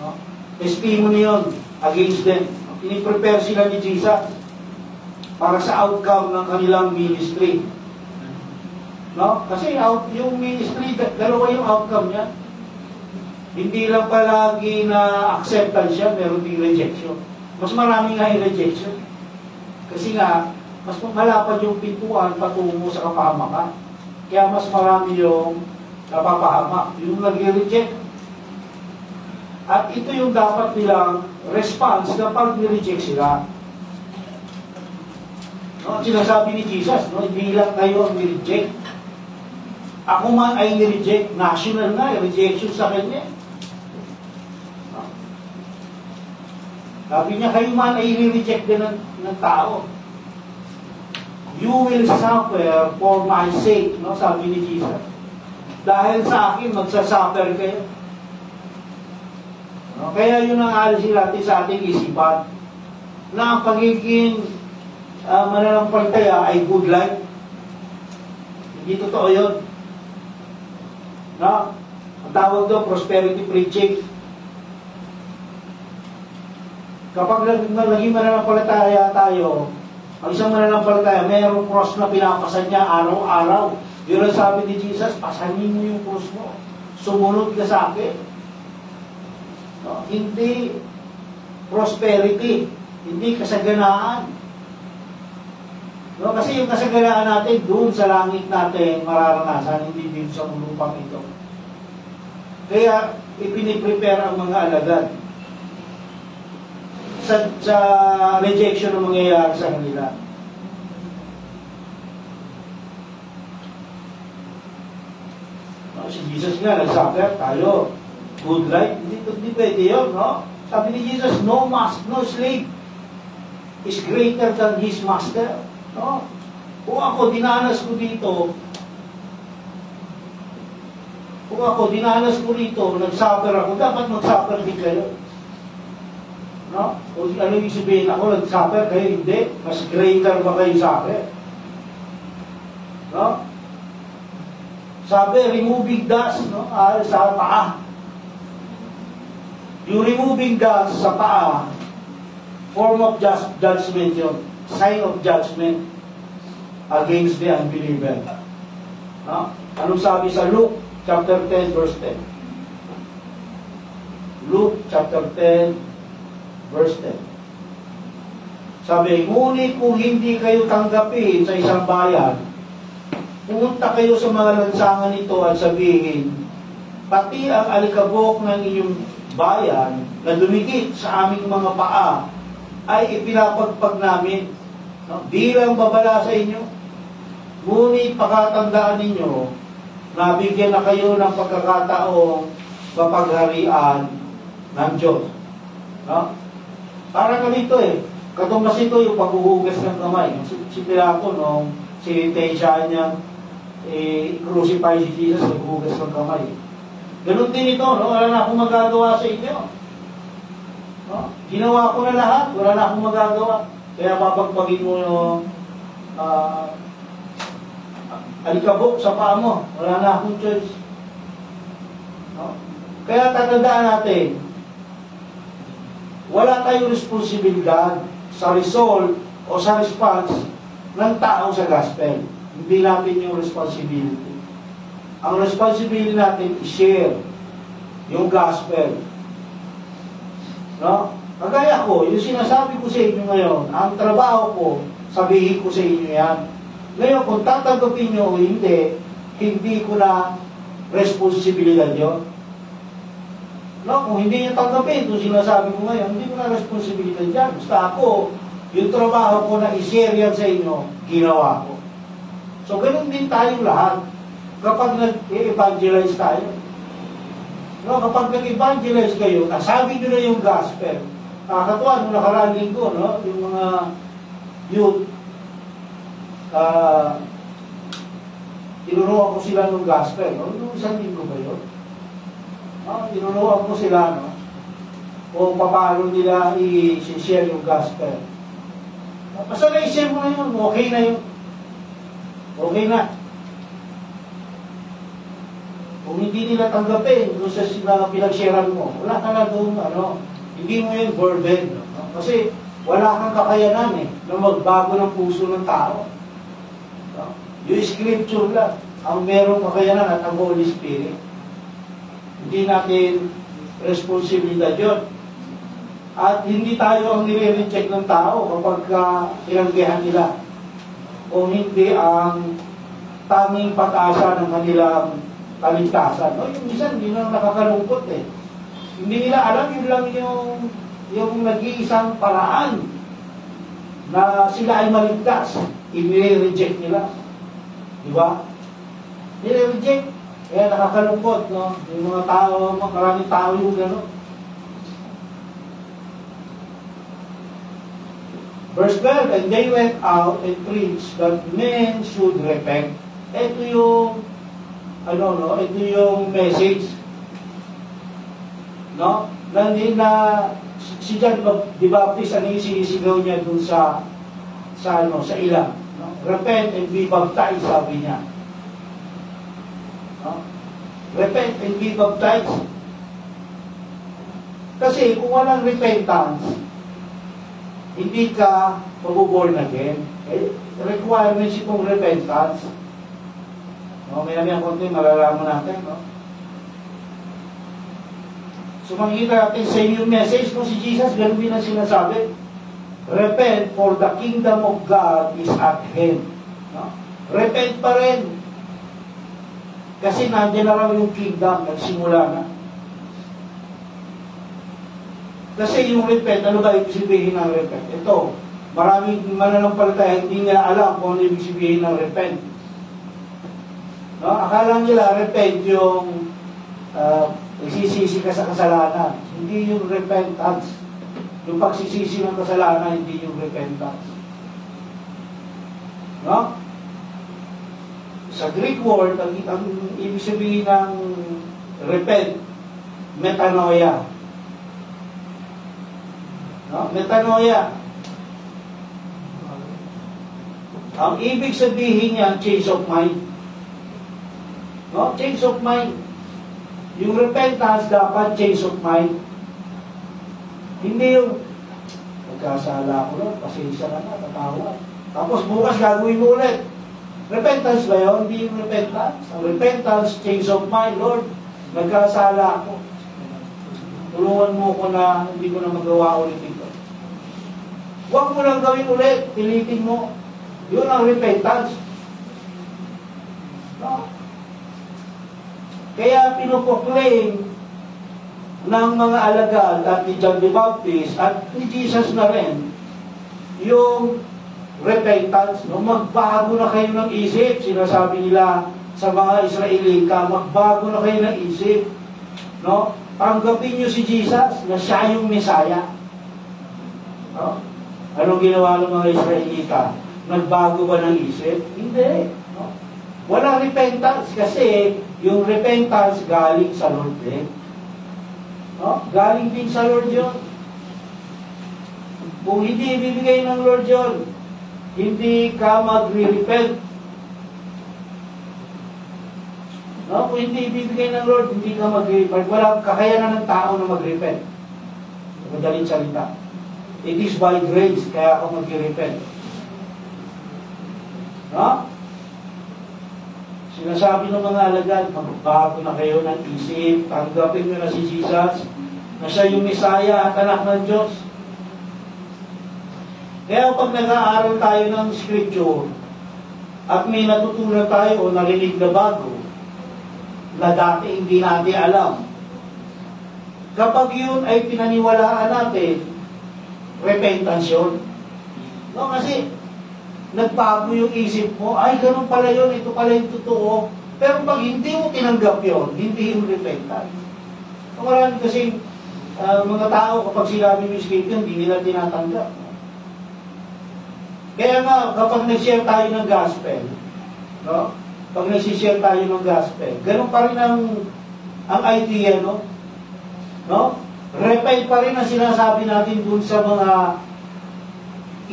No? Testimony yun against them. Piniprepare sila ni Jesus para sa outcome ng kanilang ministry. No? Kasi yung ministry, dalawa yung outcome niya. Hindi lang palagi na acceptance yan, meron din rejection. Mas marami nga yung rejection. Kasi nga, mas malapad yung pintuan patungo sa kapahamakan. Kaya mas marami yung napapahamak, yung nag-reject. At ito yung dapat nilang response kapag ni-reject sila. No, sinasabi ni Jesus, no, hindi lang kayo ang ni-reject. Ako man ay ni-reject, national na, rejection sa kanya. No? Sabi niya, kayo man ay ni-reject din ng tao. You will suffer for my sake, no, sabi ni Jesus. Dahil sa akin, magsasuffer kayo. No? Kaya yun ang alisin natin sa ating isipan, na ang pagiging mananampalataya ay good life. Hindi totoo yun. No? Ang tawag doon, prosperity preaching. Kapag naging mananampalataya tayo, ang isang mananampalataya, mayroong cross na pinapasan niya araw-araw. Yun ang sabi ni Jesus, pasanin mo yung cross mo. Sumunod ka sa akin. No? Hindi prosperity, hindi kasaganaan. No? Kasi yung kasaganaan natin, doon sa langit natin mararanasan, hindi dito sa lupang ito. Kaya, ipiniprepare ang mga alagad sa rejection na mangyayari sa kanila. No? Si Jesus nga, nag-suffer tayo. Good life, hindi pwede yun, no? Sabi ni Jesus, no slave is greater than his master. No? Kung ako dinanas ko dito, nag-suffer ako, dapat mag-suffer din kayo. No? O ano yung sabihin ako, nag-suffer kayo, hindi. Mas greater ba kayo sa akin? No? Sabi, removing dust, no? Sa paa. Yung removing dust sa paa, form of judgment yun. Sign of judgment against the unbeliever. No? Anong sabi sa Luke chapter 10 verse 10? Luke chapter 10 verse 10. Sabi, ngunit kung hindi kayo tanggapin sa isang bayan, pumunta kayo sa mga lansangan nito at sabihin, pati ang alikabok ng inyong bayan na dumikit sa aming mga paa ay ipinapagpag namin. No? Di lang babala sa inyo, ngunit pakatandaan ninyo, nabigyan na kayo ng pagkakataong kapagharian ng Diyos. No? Parang ganito katumbas ito yung paghuhugas ng kamay. Si Pilato, nung sinintensyahan niya, crucify si Jesus, naghuhugas ng kamay. Ganun din ito, no? Wala na akong magagawa sa inyo. No? Ginawa ko na lahat, wala na akong magagawa. Kaya papagpagin mo yung alikabok sa paa mo, wala na akong choice. No? Kaya tatandaan natin, wala tayong responsibilidad sa result o sa response ng tao sa gospel. Hindi natin yung responsibility. Ang responsibility natin i-share yung gospel. No? Kagaya ko, yung sinasabi ko sa inyo ngayon, ang trabaho ko, sabihin ko sa inyo yan. Ngayon, kung tatanggapin nyo o hindi ko na responsibilidad yun. No? Kung hindi nyo tanggapin, kung sinasabi ko ngayon, hindi ko na responsibilidad yan. Basta ako, yung trabaho ko na i-share yan sa inyo, ginawa ko. So, ganun din tayong lahat. Kapag nag-evangelize tayo, no, kapag nag-evangelize kayo, nasabi nyo na yung gospel. Nakakatuwa, nung nakaraang linggo, no, yung mga youth, tinuruan ko sila ng gospel. No? Nung isang linggo ba yun? No, tinuruan ko sila, no, kung paano nila i-share yung gospel. Basta na-share mo na yun, okay na yun. Okay na. Kung hindi nila tanggapin doon sa pinag-sharean mo, wala ka na doon, hindi mo yun burden. No? Kasi wala kang kakayanan na magbago ng puso ng tao. No? Yung scripture lang, ang merong kakayanan at ang Holy Spirit. Hindi natin responsibilidad yun. At hindi tayo ang nire-reject ng tao kapag tinanggihan nila. O hindi ang tanging pag-asa ng kanilang kaligtasan. O yung minsan, hindi na nakakalungkot eh. Hindi nila alam, yun lang yung nag-iisang paraan na sila ay maligtas. I-reject nila. Di ba? Nire-reject. Kaya nakakalungkot, no? Yung mga tao, maraming tao yung gano'n. Verse 12, and they went out and preached that men should repent. Ito yung, ito yung message. No? Na si John the Baptist, ano yung sinisigaw niya dun sa ilang. No? Repent and be baptized, sabi niya. No? Repent and be baptized. Kasi kung walang repentance, hindi ka mabuborn again. Requirements itong repentance. No? May namin ang konti, malalaman natin. No? So makikita natin sa yung message no, si Jesus, ganun din ang sinasabi. Repent, for the kingdom of God is at hand. No? Repent pa rin. Kasi nandiyan na raw yung kingdom, nagsimula na. Kasi yung repent, ano ba ibig sabihin ng repent? Ito, maraming mananampalataya hindi nila alam kung ano ibig sabihin ng repent. No? Akala nila repent yung nagsisisi ka sa kasalanan. Hindi yung repentance. Yung pagsisisi ng kasalanan, hindi yung repentance. No? Sa Greek word, ang ibig sabihin ng repent, metanoia. No? Metanoia. Ang ibig sabihin niya, change of mind. No? Change of mind. Yung repentance dapat change of mind. Hindi yung magkasala ko lang, pasensya ka na, tatawa. Tapos bukas gagawin mo ulit. Repentance ba yun? Hindi yung repentance. Ang repentance, change of mind. Lord, nagkasala ako. Tulungan mo ko na hindi ko na magawa ulit ito. Huwag mo lang gawin ulit. Pilitin mo. Yun ang repentance. No? Kaya pinuproclaim ng mga alagad at ni John the Baptist at ni Jesus na rin yung repentance. No? Magbago na kayo ng isip. Sinasabi nila sa mga Israelita, magbago na kayo ng isip. No? Tanggapin nyo si Jesus na siya yung Mesaya. No? Anong ginawa ng mga Israelita? Nagbago ba ng isip? Hindi. No? Walang repentance kasi yung repentance galing sa Lord din. No? Galing din sa Lord yun. Kung hindi ibibigay ng Lord yun, hindi ka magre-repent. No? Kung hindi ibibigay ng Lord, hindi ka mag-repent. Walang kakayanan ng tao na mag-repent. Madaling salita. It is by grace, kaya ako mag-repent. No? Sinasabi ng mga alagad, magbago na kayo ng isip, tanggapin nyo na si Jesus, na siya yung Mesaya at anak ng Diyos. Kaya pag nag-aaral tayo ng Scripture, at may natutunan tayo o narinig na bago, na dati hindi natin alam, kapag yun ay pinaniwalaan natin, repentance yun. No, kasi nagbago yung isip mo, ay ganun pala yun, ito pala yung totoo. Pero pag hindi mo tinanggap yun, hindi yung repentance. Marami kasi mga tao kapag sinabi mo yung scripture, hindi nila tinatanggap. Kaya nga, kapag nag-share tayo ng gospel, no? Pag nag-share tayo ng gospel, ganun pa rin ang idea, no? No? Repent pa rin ang sinasabi natin dun sa mga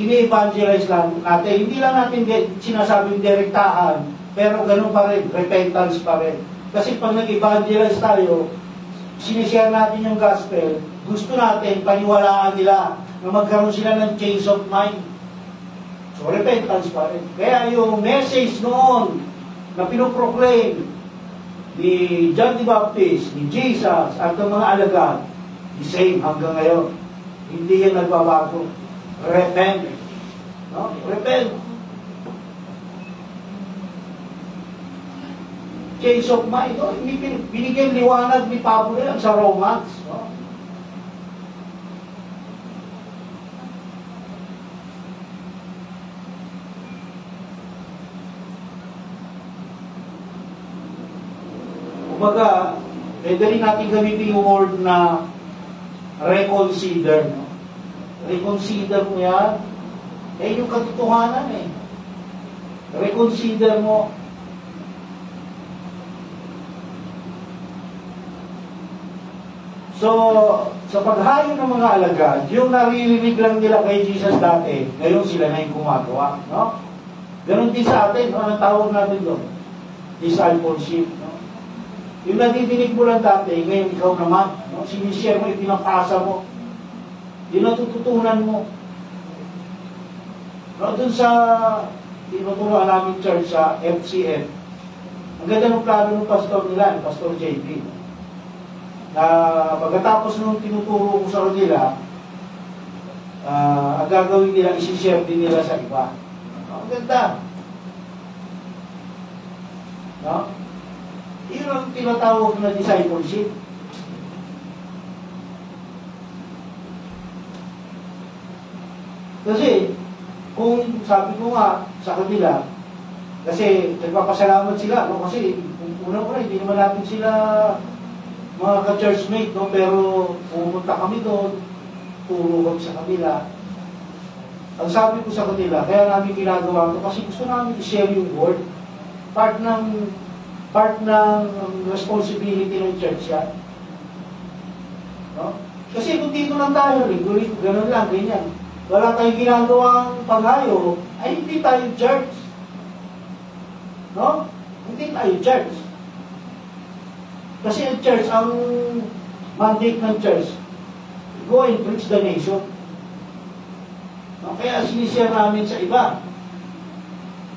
ini-evangelize lang natin. Hindi lang natin sinasabing direktahan, pero ganun pa rin, repentance pa rin. Kasi pag nag-evangelize tayo, sinishare natin yung gospel, gusto natin, paniwalaan nila na magkaroon sila ng change of mind. So, repentance pa rin. Kaya yung message noon na pinoproclaim ni John the Baptist, ni Jesus, at ng mga alagad, the same hanggang ngayon. Hindi yan nagbabago. Repent. No? Repent. Change of mind. No? Binigyan liwanag ni Pablo yan sa Romans. No? Kumbaga, pwede rin natin gamitin yung word na reconsider. No? Reconsider mo yan. Yung katotohanan eh. Reconsider mo. So, sa paghayo ng mga alagad, yung naririnig lang nila kay Jesus dati, ngayon sila na yung gumagawa. No? Ganon din sa atin. No? Anong tawag natin doon? Discipleship. No? Yung nadidinig mo lang dati, ngayon ikaw naman. No? Sinishare mo, ipinapasa mo. Yung natututunan mo. No? Doon sa tinuturuan namin church sa FCF, ang ganda ng plano ng pastor nila, ng Pastor JP. Na pagkatapos nung tinuturo ko sa kanila, ang gagawin nila, isi-share din nila sa iba. No? Ang ganda. No? Yun ang tinatawag na discipleship. Kasi, kung sabi ko nga sa kanila, kasi nagpapasalamat sila, no? Kasi unang-una, hindi naman natin sila mga ka-churchmate, no? Pero pumunta kami doon, turo kami sa kanila. Ang sabi ko sa kanila, kaya namin ginagawa ito, kasi gusto namin i-share yung word. Part ng responsibility ng church yan. No? Kasi kung dito lang tayo, gano'n lang, ganyan. Wala tayong ginagawang paghayo, ay hindi tayo church. No? Hindi tayo church. Kasi ang church, ang mandate ng church, go and preach the nation. No? Kaya sinishare namin sa iba.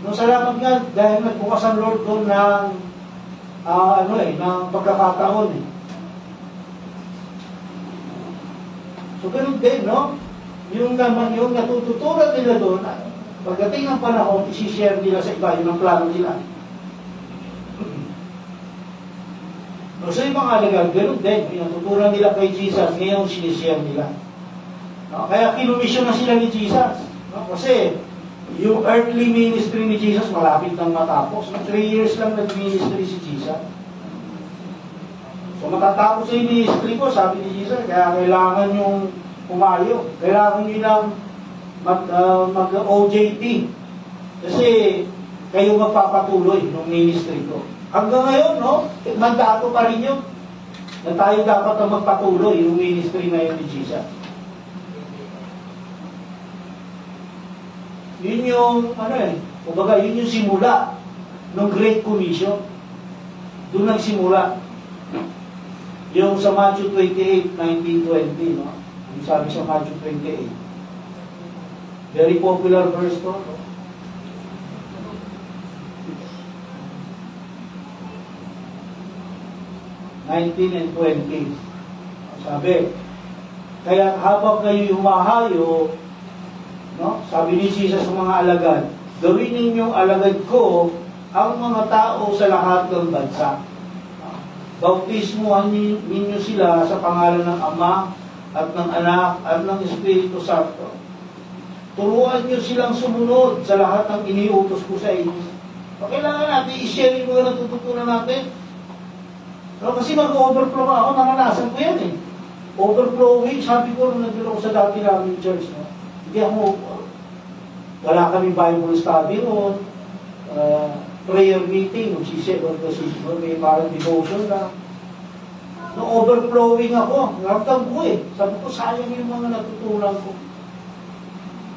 No, salamat nga dahil nagbukas ang Lord doon ng ng pagkakataon eh. So ganun din, no? Yung natututunan nila doon, pagdating ng panahon, isi-share nila sa iba, yun ang plano nila. No, so yung mga alagad, ganun din, yung natutunan nila kay Jesus, ngayon sinishare nila. No, kaya kinumisyon na sila ni Jesus. No? Kasi yung earthly ministry ni Jesus malapit nang matapos. 3 years lang nag-ministry si Jesus. So matatapos yung ministry ko, sabi ni Jesus, kaya kailangan yung pumayo. Kailangan nyo lang mag-OJT. Kasi kayo magpapatuloy ng ministry ko. Hanggang ngayon, no? Mandato pa rin yun. Na tayo dapat ang magpatuloy yung ministry na yun ni Jesus. Yun yung, kumbaga, yun yung simula ng Great Commission. Doon nagsimula. Yung sa Matthew 28, 19-20, no? Yung sabi sa Matthew 28. Very popular verse to, no? and 20. Sabi, kaya habang kayo humahayo, no? Sabi ni Jesus sa mga alagad, gawin ninyong alagad ko ang mga tao sa lahat ng bansa. Bautismuhan ninyo sila sa pangalan ng Ama at ng Anak at ng Espiritu Santo. Turuan niyo silang sumunod sa lahat ng iniutos ko sa inyo. Kailangan natin i-share yung mga natututunan natin. No, kasi mag-overflow ako, naranasan ko yan eh. Overflowing, sabi ko nung nandun ako sa dati namin church, no? Hindi ako, wala kami Bible study noon, prayer meeting, may parang devotion na. No, overflowing ako, ramdam ko eh. Sabi ko, sayang yung mga natutunan ko.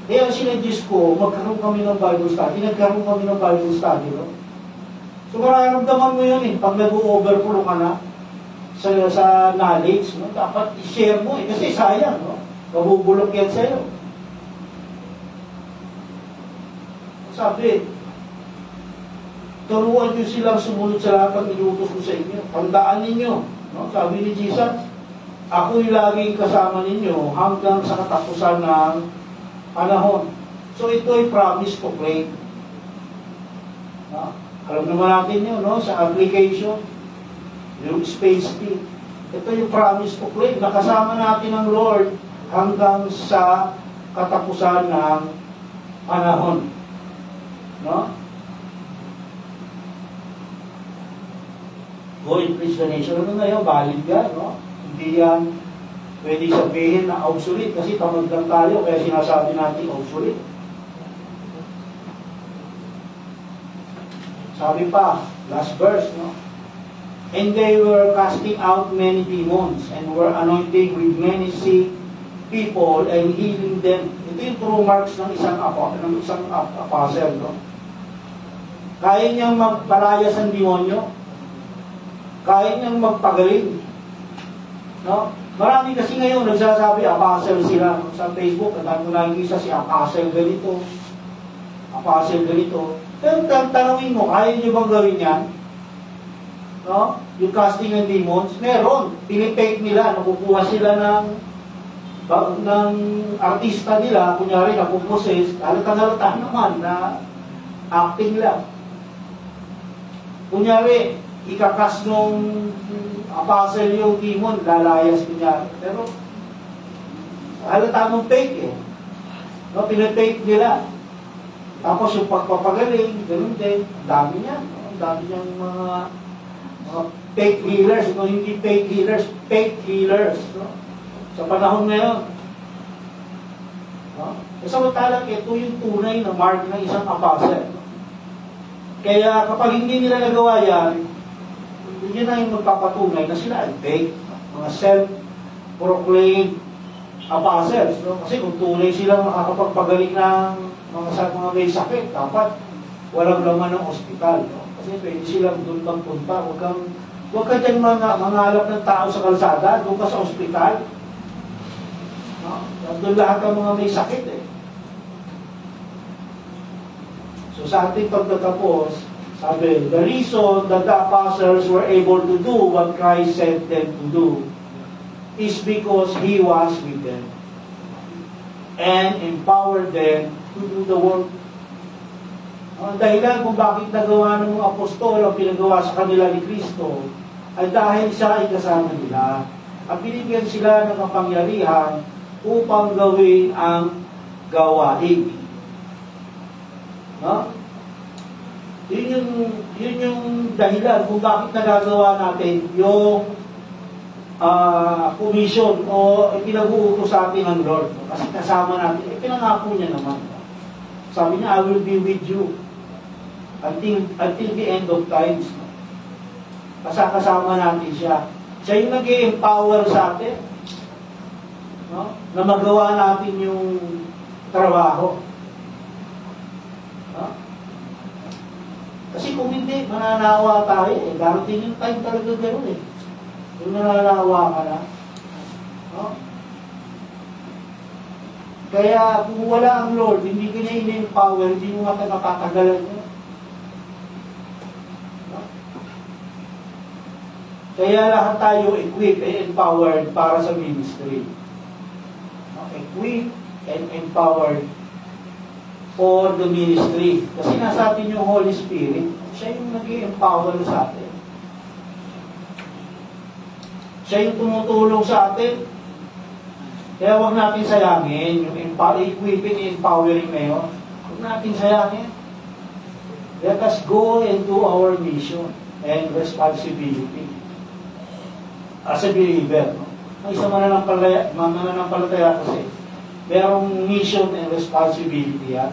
Kaya sinadjust ko, magkaroon kami ng Bible study, nagkaroon kami ng Bible study, no? So mararamdaman mo yun eh, pag nag-overflow ka na sa knowledge, no? Dapat i-share mo eh, kasi sayang, no? Mabubulok yan sa'yo. Sabi, turuan nyo silang sumunod sa lahat ng inutos ko sa inyo. Tandaan ninyo, no? Sabi ni Jesus, ako'y laging kasama ninyo hanggang sa katapusan ng panahon. So ito ay promise to claim. No? Alam naman natin yun, no? Sa application, yung space fee. Ito yung promise to claim. Nakasama natin ang Lord hanggang sa katapusan ng panahon. No? Go and preach the nation. Ano ngayon, valid yan, no? Hindi yan pwede sabihin na obsolete kasi tamad lang tayo kaya sinasabi natin obsolete. Sabi pa, last verse, no? And they were casting out many demons and were anointing with many sick people and healing them. Ito yung true marks ng isang apostle, no? Kaya niyang magpalayas ng demonyo. Kaya niyang magpagaling. No? Marami kasi ngayon nagsasabi, apostle sila. Sa Facebook, at mo nakikita si apostle ganito. Apostle ganito. Pero tanawin mo, kaya niyo bang gawin yan? No? Yung casting ng demons, meron. Pinipake nila, nakukuha sila ng artista nila, kunyari napuposes, halata naman na acting lang. Kunyari, ikakas nung apostle yung demon, lalayas kunyari. Pero, halata mong fake eh. No, pinipake nila. Tapos yung pagpapagaling, ganoon din, ang dami niyan. No? Ang dami niyang mga fake healers, no? Hindi fake healers, fake healers. No? Sa panahon ngayon. No? Samantalang ito yung tunay na mark ng isang apostle. Kaya kapag hindi nila nagawa yan, yun na yung magpapatunay na sila ay fake. Mga self-proclaimed apostles. No? Kasi kung tunay silang makakapagpagaling ng mga may sakit, dapat walang laman ng ospital. No? Kasi pwede silang doon magpunta. Huwag ka dyan mangalap ng tao sa kalsada, doon ka sa ospital. No? Doon lahat ng mga may sakit eh. So sa ating pagtatapos, sabi, the reason that the apostles were able to do what Christ sent them to do is because He was with them and empowered them to do the work. Ang dahilan kung bakit nagawa ng mga apostol ang pinagawa sa kanila ni Kristo ay dahil siya ay kasama nila at binigyan sila ng kapangyarihan upang gawin ang gawain. No? Yun yung dahilan kung bakit nagagawa natin yung commission o pinag-uutos sa atin ng Lord. Kasi kasama natin. Pinangako niya naman. Sabi niya, I will be with you until the end of times. Kasama natin siya. Siya yung nag-empower sa atin. No? Na magawa natin yung trabaho. No? Kasi kung hindi, mananawa tayo eh. Darating yung time talaga gano'n eh. Kung nananawa ka na. No? Kaya kung wala ang Lord, hindi ka niya in-empower, hindi mo matatagalan niya. No? Kaya lahat tayo equipped and empowered para sa ministry. No? Equipped and empowered for the ministry. Kasi nasa atin yung Holy Spirit, siya yung nag-i-empower sa atin. Siya yung tumutulong sa atin. Kaya huwag natin sayangin yung equipping and empowering na yun. Huwag natin sayangin. Let us go into our mission and responsibility as a believer. Ang isang mananampalataya kasi, merong mission and responsibility yan.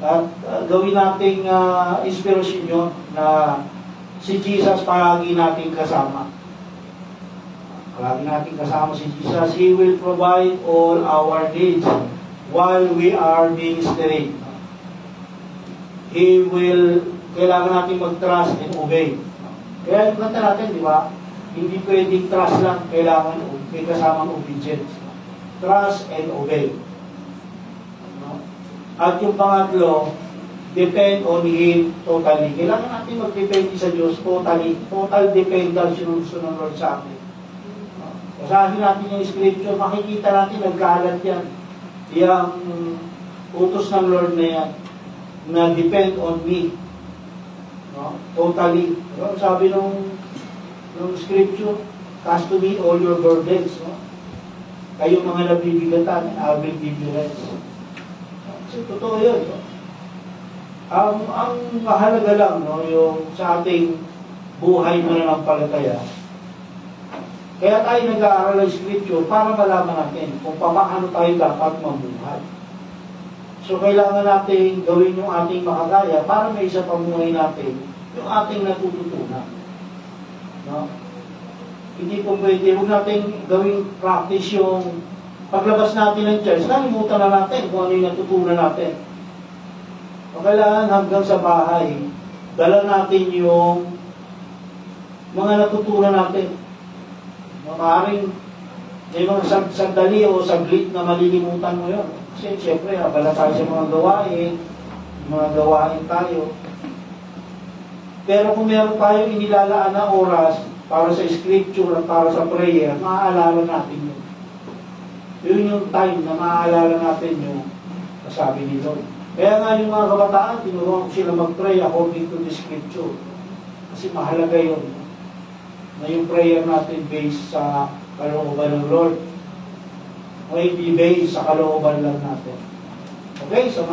At gawin nating inspirasyon yun na si Jesus palagi nating kasama. Palagi nating kasama si Jesus. He will provide all our needs while we are ministering. Kailangan natin mag-trust and obey. Kaya yung kanta natin, di ba? Hindi pwedeng trust lang, kailangan may kasamang obedience. Trust and obey. At yung pangatlo, depend on Him totally. Kailangan natin mag-depend sa Diyos totally. Total dependence yung gusto ng Lord sa atin. Basahin natin yung scripture, makikita natin, nagkalat yan. Yung utos ng Lord na yan, na depend on me. No? Totally. No? Sabi nung scripture, cast to me all your burdens. No? Kayong mga nabibigatan, I will give you rest. Kasi totoo yun. No? Ang mahalaga lang, no, yung sa ating buhay mananampalataya. Kaya tayo nag-aaral ng scripture para malaman natin kung paano tayo dapat mamuhay. So, kailangan natin gawin yung ating makakaya para may isa pamuhay natin yung ating natututunan. No? Hindi po pwede, huwag natin gawing practice yung paglabas natin ng church, nalimutan na natin kung ano yung natutunan natin. O kailangan hanggang sa bahay, dala natin yung mga natutunan natin. Maaaring may mga sandali o saglit na malilimutan mo yun. Kasi siyempre, abala tayo sa mga gawain tayo. Pero kung meron tayong inilalaan na oras para sa scripture at para sa prayer, maaalala natin yun. Yun yung time na maaalala natin yung kasabi ni Lord. Kaya nga yung mga kabataan, tinuruan ko sila mag-pray according to the scripture. Kasi mahalaga yun. Na yung prayer natin based sa kalooban ng Lord. O hindi based sa kalooban lang natin. Okay? So